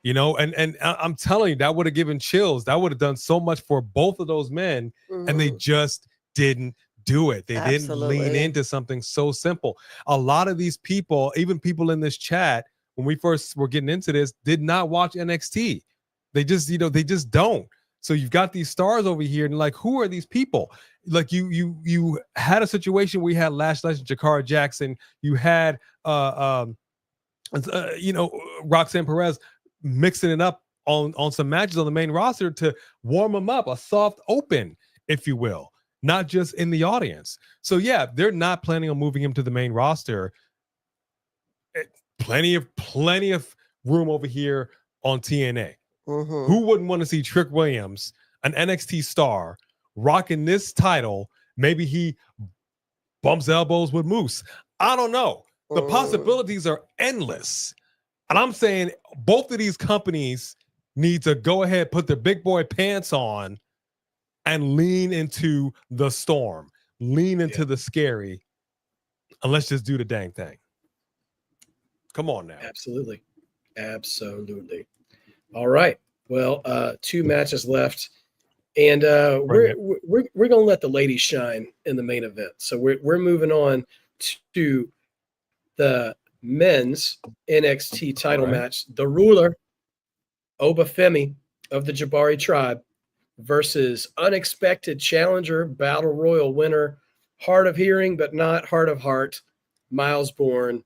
you know. And I'm telling you, that would have given chills. That would have done so much for both of those men, and they just didn't do it. They didn't lean into something so simple. A lot of these people, even people in this chat, when we first were getting into this, did not watch NXT. They just, they just don't. So you've got these stars over here, and like, who are these people? Like, you had a situation where you had Lash Legend, Jakara Jackson. You had Roxanne Perez mixing it up on some matches on the main roster to warm them up, a soft open, if you will, not just in the audience. So yeah, they're not planning on moving him to the main roster. Plenty of room over here on TNA. Who wouldn't want to see Trick Williams, an NXT star, rocking this title? Maybe he bumps elbows with Moose. I don't know. The possibilities are endless. And I'm saying both of these companies need to go ahead, put their big boy pants on, and lean into the storm, lean into the scary, and let's just do the dang thing. Come on now. Absolutely. All right. Well, 2 matches left, and we're going to let the ladies shine in the main event. So we're moving on to the men's NXT title match. The ruler, Obafemi of the Jabari tribe, versus unexpected challenger, battle royal winner, hard of hearing but not hard of heart, Miles Bourne.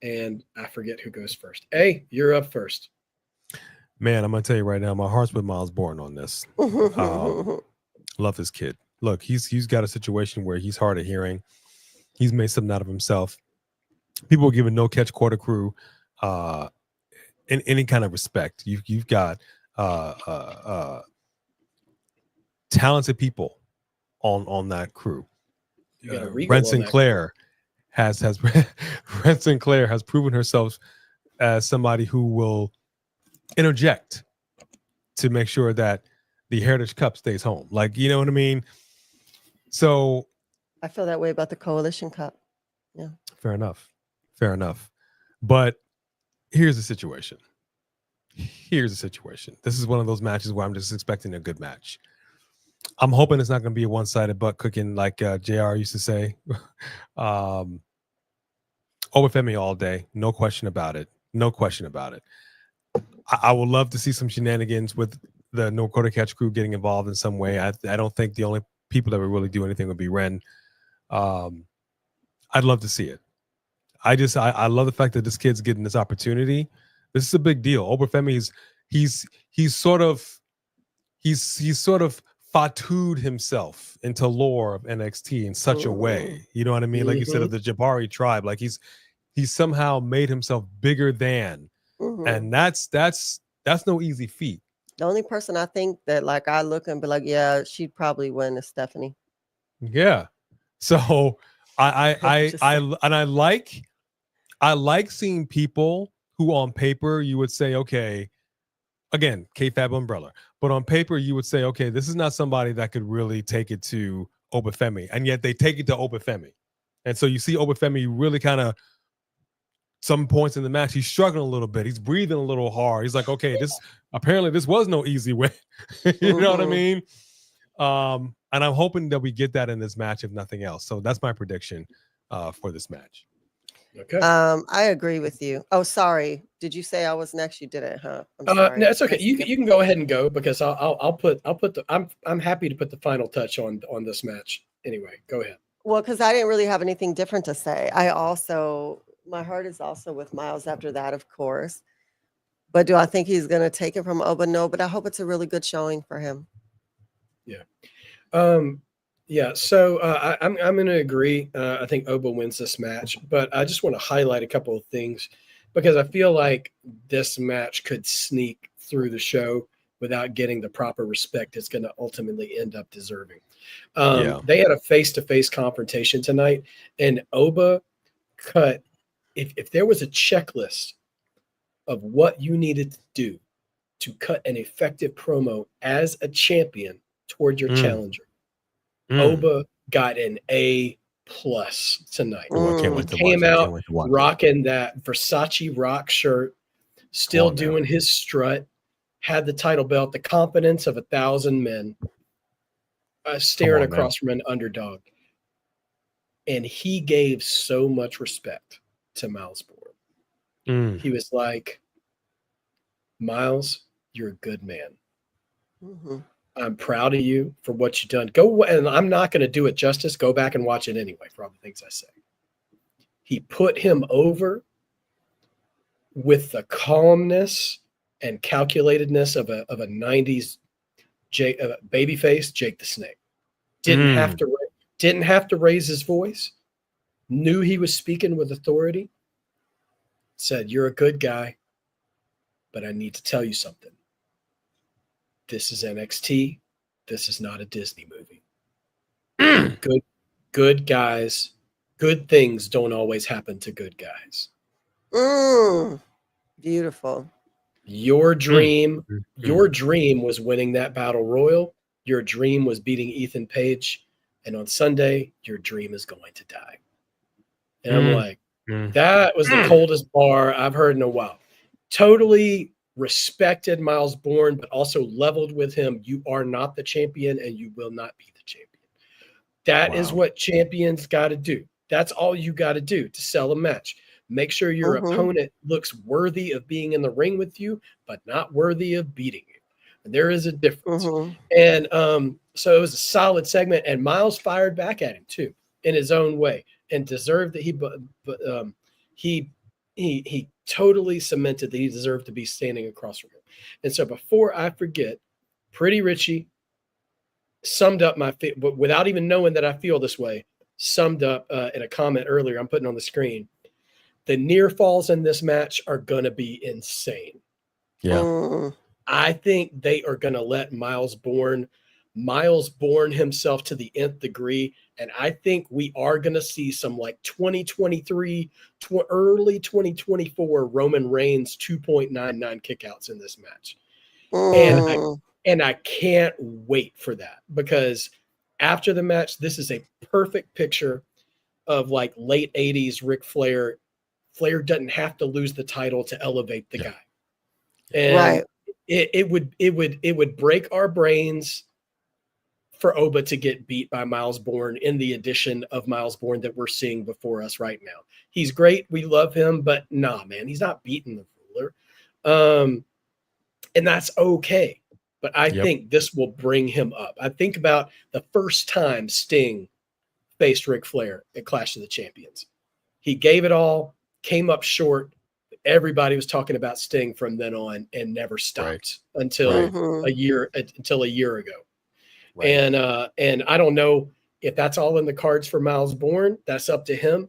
And I forget who goes first. Hey, you're up first. Man, I'm going to tell you right now, my heart's with Miles Bourne on this. Love this kid. Look, he's got a situation where he's hard of hearing. He's made something out of himself. People are giving no catch quarter crew in any kind of respect. You've got talented people on that crew. Brent Sinclair has Brent Sinclair has proven herself as somebody who will interject to make sure that the Heritage Cup stays home. Like, you know what I mean? So I feel that way about the Coalition Cup. Yeah. Fair enough. But here's the situation. This is one of those matches where I'm just expecting a good match. I'm hoping it's not going to be a one-sided butt cooking like JR used to say. Obafemi all day. No question about it. I would love to see some shenanigans with the No Quarter Catch crew getting involved in some way. I don't think the only people that would really do anything would be Ren. I'd love to see it. I love the fact that this kid's getting this opportunity. This is a big deal. Obafemi he's sort of fatued himself into lore of NXT in such a way. You know what I mean? Like you said, of the Jabari tribe. Like he's somehow made himself bigger than. And that's no easy feat. The only person I think that like I look and be like, yeah, she'd probably win is Stephanie. Yeah. So I like seeing people who on paper you would say, okay, again, K-Fab umbrella, but on paper you would say, okay, this is not somebody that could really take it to Obafemi, and yet they take it to Obafemi. And so you see Obafemi really kind of, some points in the match, he's struggling a little bit. He's breathing a little hard. He's like, okay, this was no easy way. You know what I mean? And I'm hoping that we get that in this match, if nothing else. So that's my prediction for this match. Okay. I agree with you. Oh, sorry. Did you say I was next? You didn't, huh? I'm sorry. No, it's okay. I You skipped. can go ahead and go because I'll put the I'm happy to put the final touch on this match. Anyway, go ahead. Well, because I didn't really have anything different to say. My heart is also with Miles after that, of course. But do I think he's going to take it from Oba? No, but I hope it's a really good showing for him. Yeah. Yeah. So I'm going to agree. I think Oba wins this match, but I just want to highlight a couple of things because I feel like this match could sneak through the show without getting the proper respect it's going to ultimately end up deserving. They had a face-to-face confrontation tonight, and Oba cut. If there was a checklist of what you needed to do to cut an effective promo as a champion toward your challenger, Oba got an A+ tonight. Oh, I can't wait to watch Came it. I out can't wait to watch it. rocking that Versace rock shirt, still on now. doing his strut, had the title belt, the confidence of 1,000 men, staring on now. across from an underdog. And he gave so much respect to Miles Bourne. He was like, Miles, you're a good man. Mm-hmm. I'm proud of you for what you've done. Go, and I'm not going to do it justice. Go back and watch it anyway for all the things I say. He put him over with the calmness and calculatedness of a 90s babyface Jake the Snake. Didn't have to raise his voice. Knew he was speaking with authority. Said, "You're a good guy, but I need to tell you something. This is NXT. This is not a Disney movie. Good guys, good things don't always happen to good guys. Beautiful. Your dream was winning that battle royal. Your dream was beating Ethan Page. And on Sunday, your dream is going to die." And I'm like, that was the coldest bar I've heard in a while. Totally respected Miles Bourne, but also leveled with him. You are not the champion and you will not be the champion. That is what champions got to do. That's all you got to do to sell a match. Make sure your opponent looks worthy of being in the ring with you, but not worthy of beating you. And there is a difference. And so it was a solid segment, and Miles fired back at him too in his own way, and deserved that he totally cemented that he deserved to be standing across from him. And so before I forget, Pretty Richie summed up without even knowing that I feel this way, summed up in a comment earlier I'm putting on the screen. The near falls in this match are going to be insane. Yeah. I think they are going to let Miles Bourne himself to the nth degree. And I think we are going to see some like 2023, early 2024 Roman Reigns 2.99 kickouts in this match. And I can't wait for that, because after the match, this is a perfect picture of like late 80s Ric Flair. Flair doesn't have to lose the title to elevate the guy. And it would break our brains for Oba to get beat by Miles Bourne in the edition of Miles Bourne that we're seeing before us right now. He's great. We love him, but nah, man, he's not beating the ruler. And that's okay. But I think this will bring him up. I think about the first time Sting faced Ric Flair at Clash of the Champions. He gave it all, came up short. Everybody was talking about Sting from then on and never stopped until a year ago. And I don't know if that's all in the cards for Miles Bourne. That's up to him.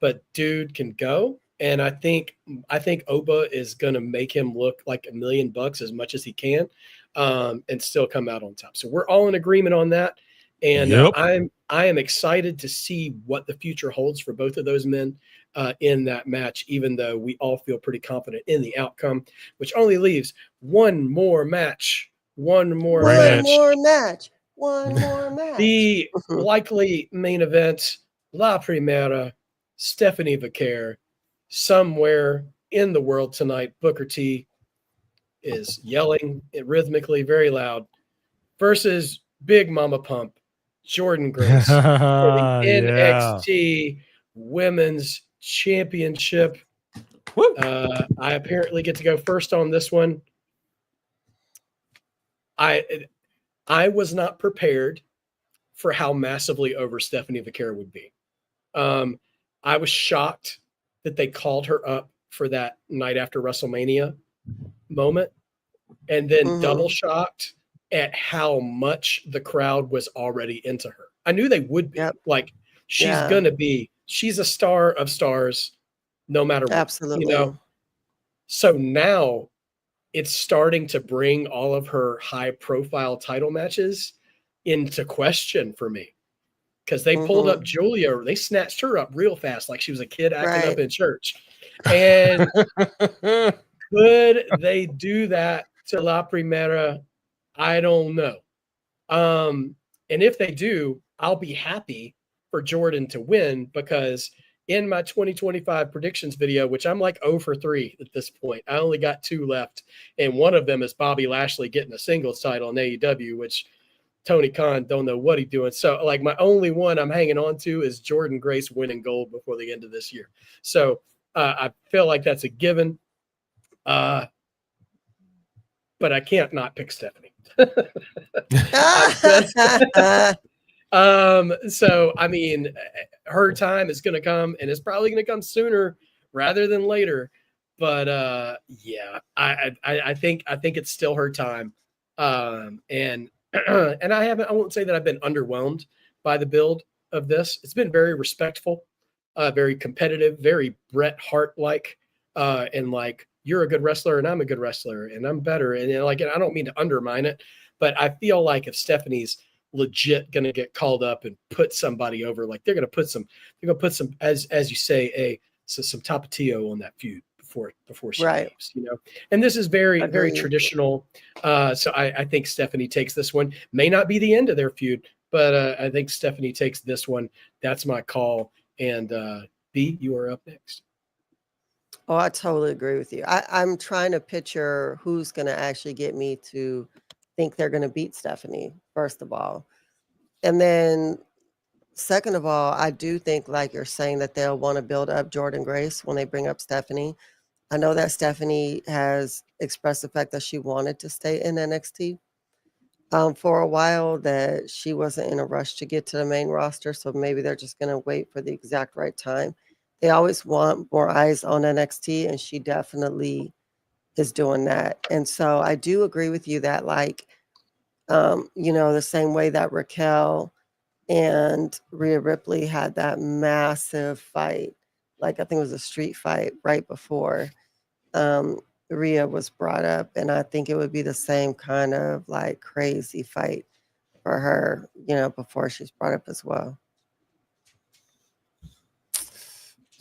But dude can go. And I think Oba is going to make him look like $1 million as much as he can, and still come out on top. So we're all in agreement on that. And I am excited to see what the future holds for both of those men in that match, even though we all feel pretty confident in the outcome, which only leaves one more match. One more match. The likely main event, La Primera, Stephanie Vaquer. Somewhere in the world tonight, Booker T is yelling it rhythmically, very loud, versus Big Mama Pump, Jordan Grace, for the NXT Women's Championship. I apparently get to go first on this one. I was not prepared for how massively over Stephanie Vaquera would be. I was shocked that they called her up for that night after WrestleMania moment, and then double shocked at how much the crowd was already into her. I knew they would be. Like, she's gonna be. She's a star of stars, no matter what. Absolutely. You know. So now it's starting to bring all of her high-profile title matches into question for me, because they pulled up Julia. They snatched her up real fast, like she was a kid acting up in church. And could they do that to La Primera? I don't know. And if they do, I'll be happy for Jordan to win, because in my 2025 predictions video, which I'm like 0 for 3 at this point, I only got 2 left. And one of them is Bobby Lashley getting a singles title in AEW, which Tony Khan don't know what he's doing. So, like, my only one I'm hanging on to is Jordan Grace winning gold before the end of this year. So I feel like that's a given. But I can't not pick Stephanie. So, I mean, her time is going to come, and it's probably going to come sooner rather than later. But yeah, I think it's still her time. And I won't say that I've been underwhelmed by the build of this. It's been very respectful, very competitive, very Bret Hart-like, and like, you're a good wrestler and I'm a good wrestler and I'm better. And like, and I don't mean to undermine it, but I feel like if Stephanie's legit going to get called up and put somebody over, like they're going to put some, as you say, some tapatio on that feud before she leaves, you know. And this is very, very traditional. So I think Stephanie takes this one. May not be the end of their feud, but I think Stephanie takes this one. That's my call. And B, you are up next. Oh, I totally agree with you. I'm trying to picture who's going to actually get me to think they're going to beat Stephanie, first of all. And then second of all, I do think, like you're saying, that they'll want to build up Jordan Grace when they bring up Stephanie. I know that Stephanie has expressed the fact that she wanted to stay in NXT for a while, that she wasn't in a rush to get to the main roster. So maybe they're just going to wait for the exact right time. They always want more eyes on NXT, and she definitely is doing that. And so I do agree with you that, like, you know, the same way that Raquel and Rhea Ripley had that massive fight, like I think it was a street fight right before Rhea was brought up. And I think it would be the same kind of like crazy fight for her, you know, before she's brought up as well.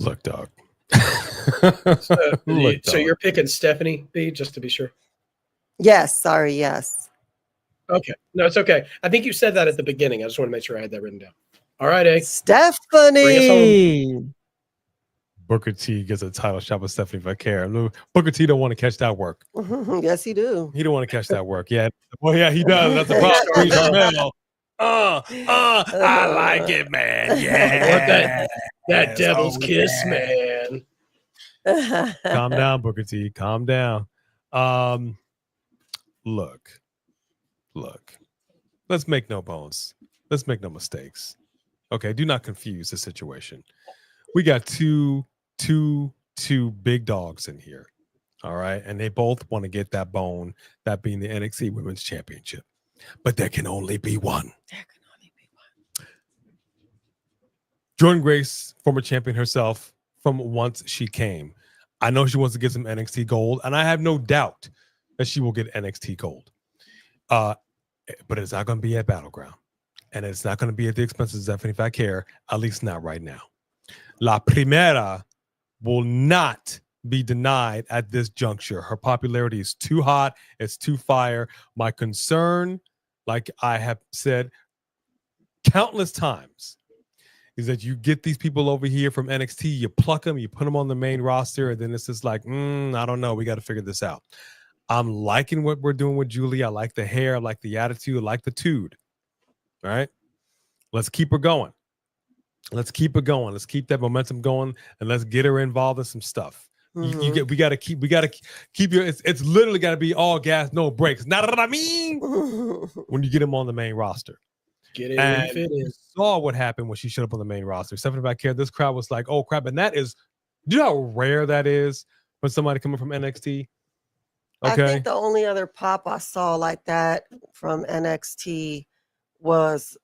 Look, dog. So you're picking Stephanie, B, just to be sure? Yes. Sorry. Yes. Okay. No, it's okay. I think you said that at the beginning. I just want to make sure I had that written down. All right, A. Stephanie. Bring us home. Booker T gets a title shot with Stephanie Vaquera. Booker T don't want to catch that work. Yes, he do. He don't want to catch that work. Yeah. Well, yeah, he does. That's the problem. I like it, man. Yeah. That devil's kiss, man. Calm down, Booker T. Calm down. Look. Let's make no bones. Let's make no mistakes. Okay, do not confuse the situation. We got two big dogs in here. All right, and they both want to get that bone, that being the NXT Women's Championship. But there can only be one. Jordan Grace, former champion herself, from once she came. I know she wants to get some NXT gold, and I have no doubt that she will get NXT gold. But it's not going to be at Battleground, and it's not going to be at the expense of Stephanie Vaquera, at least not right now. La Primera will not be denied at this juncture. Her popularity is too hot. It's too fire. My concern, like I have said countless times, is that you get these people over here from NXT, you pluck them, you put them on the main roster, and then it's just like, I don't know. We got to figure this out. I'm liking what we're doing with Julie. I like the hair. I like the attitude. I like the tude. All right. Let's keep her going. Let's keep it going. Let's keep that momentum going, and let's get her involved in some stuff. Mhm. We gotta keep your. It's literally got to be all gas, no brakes. Not what I mean when you get him on the main roster. Get in where you And fit you in. saw what happened when she showed up on the main roster. Stephanie Vaquer, this crowd was like, "Oh crap!" And that is, do you know how rare that is when somebody coming from NXT? I Okay, think the only other pop I saw like that from NXT was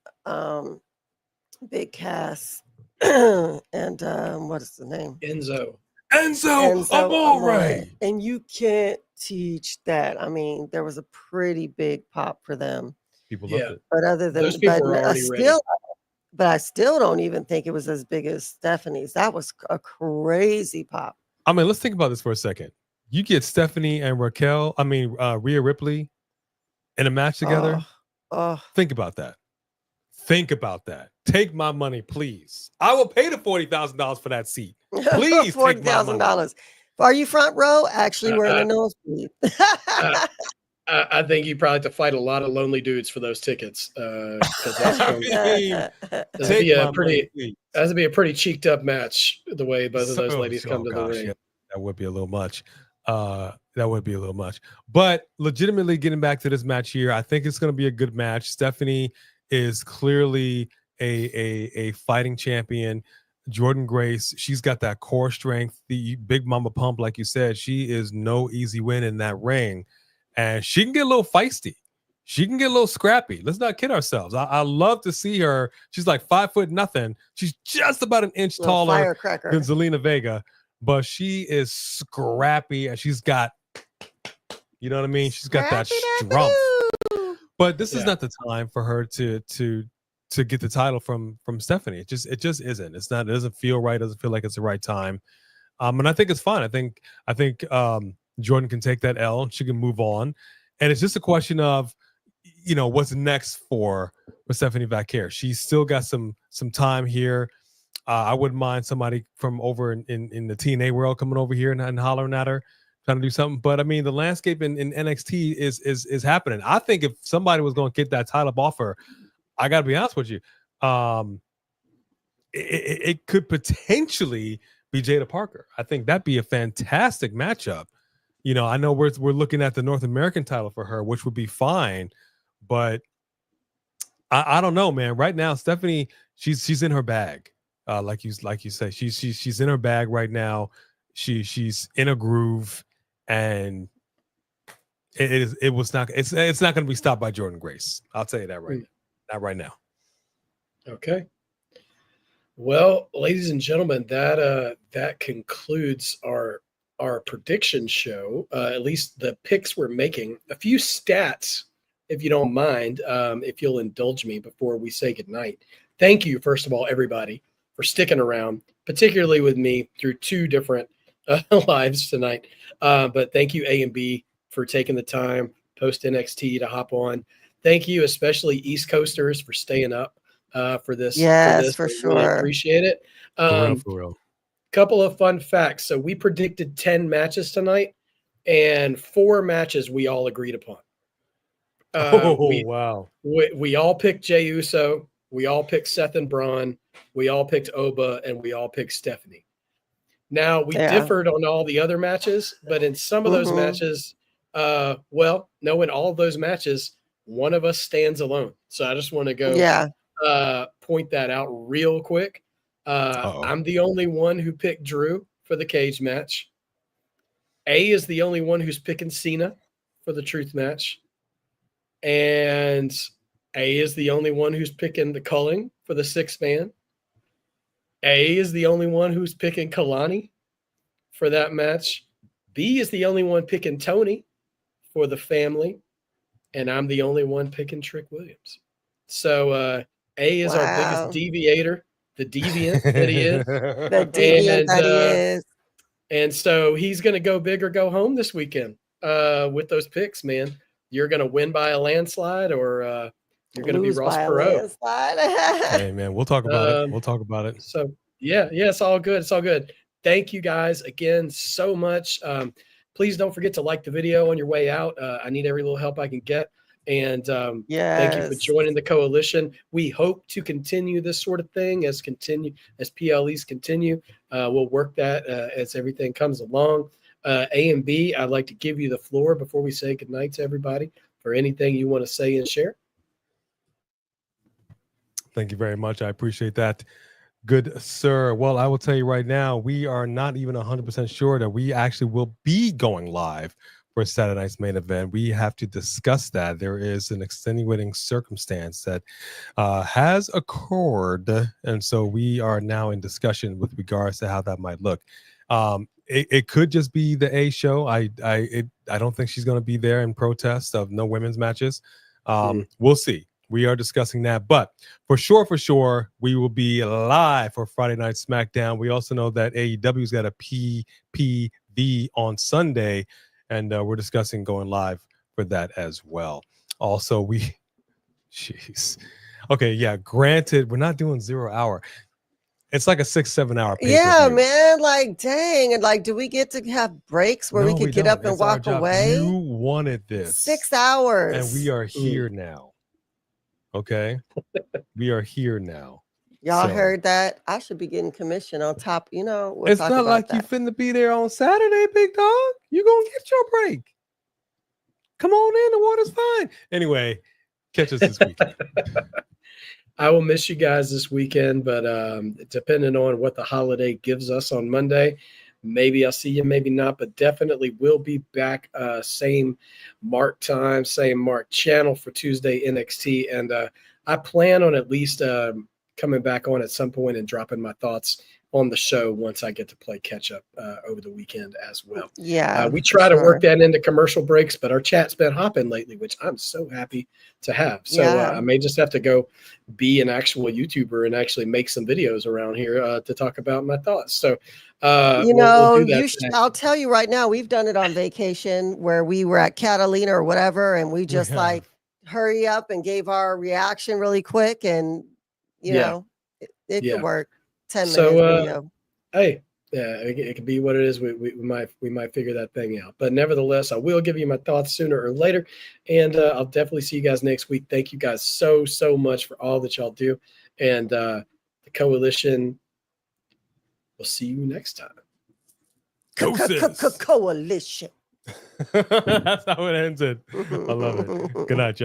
Big Cass and what is the name? Enzo. Enzo Amore. Amore. And you can't teach that. I mean, there was a pretty big pop for them. People Yeah. loved it. But other than Those people are I already ready. still don't even think it was as big as Stephanie's. That was a crazy pop. I mean, let's think about this for a second. You get Stephanie and Rhea Ripley in a match together. Oh, Think about that. Think about that. Take my money, please. I will pay the $40,000 for that seat. Please take my money. $40,000. Are you front row? Actually, we're in the nosebleed. I think you probably have to fight a lot of lonely dudes for those tickets because that's to be a pretty cheeked up match the way both of those ladies come to the ring. Yeah, that would be a little much. That would be a little much. But legitimately getting back to this match here, I think it's going to be a good match. Stephanie is clearly a fighting champion. Jordan Grace, she's got that core strength, the big mama pump, like you said. She is no easy win in that ring, and she can get a little feisty. She can get a little scrappy. Let's not kid ourselves. I love to see her. She's like 5'0". She's just about an inch taller than Zelina Vega, but she is scrappy, and she's got, you know what I mean? She's got that strength. But this is not the time for her to get the title from Stephanie. It just isn't. It's not. It doesn't feel right. It doesn't feel like it's the right time. And I think it's fine. I think Jordan can take that L. She can move on, and it's just a question of, you know, what's next for Stephanie Vaquer. She's still got some time here. I wouldn't mind somebody from over in the TNA world coming over here and hollering at her, trying to do something. But I mean, the landscape in NXT is happening. I think if somebody was going to get that title off her, I got to be honest with you, it could potentially be Jada Parker. I think that'd be a fantastic matchup. You know, I know we're looking at the North American title for her, which would be fine, but I don't know, man. Right now, Stephanie, she's in her bag. Like you say, she's in her bag right now. She's in a groove, and it's not going to be stopped by Jordan Grace. I'll tell you that right now. Not right now. Okay. Well, ladies and gentlemen, that concludes our prediction show. At least the picks we're making. A few stats, if you don't mind, if you'll indulge me before we say goodnight. Thank you, first of all, everybody, for sticking around, particularly with me through two different lives tonight. But thank you, A&B, for taking the time post NXT to hop on. Thank you, especially East Coasters, for staying up for this. Yes, for sure. Really appreciate it. For real. Couple of fun facts. So we predicted 10 matches tonight, and 4 matches we all agreed upon. Wow. We all picked Jey Uso. We all picked Seth and Braun. We all picked Oba, and we all picked Stephanie. Now, we differed on all the other matches, but in some of those matches, in all of those matches, one of us stands alone. So I just want to go point that out real quick. I'm the only one who picked Drew for the cage match. A is the only one who's picking Cena for the truth match. And A is the only one who's picking the Culling for the 6-man. A is the only one who's picking Kalani for that match. B is the only one picking Tony for the family. And I'm the only one picking Trick Williams. So A is our biggest deviator, the deviant that he is. The deviant that he is. And so he's going to go big or go home this weekend with those picks, man. You're going to win by a landslide, or you're going to be Ross Perot. Hey, man, we'll talk about it. We'll talk about it. So, yeah, it's all good. It's all good. Thank you guys again so much. Please don't forget to like the video on your way out. I need every little help I can get. And thank you for Yes. joining the coalition. We hope to continue this sort of thing as PLEs continue. We'll work that as everything comes along. A and B, I'd like to give you the floor before we say goodnight to everybody for anything you want to say and share. Thank you very much. I appreciate that. Good, sir. Well, I will tell you right now, we are not even 100% sure that we actually will be going live for Saturday night's main event. We have to discuss that. There is an extenuating circumstance that has occurred, and so we are now in discussion with regards to how that might look. It could just be the A show. I don't think she's going to be there in protest of no women's matches. We'll see. We are discussing that, but for sure, we will be live for Friday Night SmackDown. We also know that AEW's got a PPV on Sunday, and we're discussing going live for that as well. Also, jeez. Okay, yeah, granted, we're not doing 0 hour. It's like a 6-7 hour pay-per-view. Yeah, man. Like, dang. And like, do we get to have breaks where we could get up and It's our walk job. away? You wanted this. 6 hours. And we are here now. Okay? We are here now. Y'all heard that? I should be getting commission on top. You know, we'll it's talk not about like that. you finna be there on Saturday, big dog. You're going to get your break. Come on in. The water's fine. Anyway, catch us this weekend. I will miss you guys this weekend, but depending on what the holiday gives us on Monday, maybe I'll see you, maybe not, but definitely we'll be back same mark time, same mark channel for Tuesday NXT. And I plan on at least coming back on at some point and dropping my thoughts on the show once I get to play catch up over the weekend as well. Yeah, we try to work that into commercial breaks, but our chat's been hopping lately, which I'm so happy to have. So I may just have to go be an actual YouTuber and actually make some videos around here to talk about my thoughts. So we'll do that. I'll tell you right now, we've done it on vacation where we were at Catalina or whatever, and we just like hurry up and gave our reaction really quick, and you know, it could work. 10 minutes video. Hey, it could be what it is. We might figure that thing out. But nevertheless, I will give you my thoughts sooner or later, and I'll definitely see you guys next week. Thank you guys so much for all that y'all do, and the coalition. We'll see you next time. Coalition. That's how it ends it. I love it. Good night, y'all.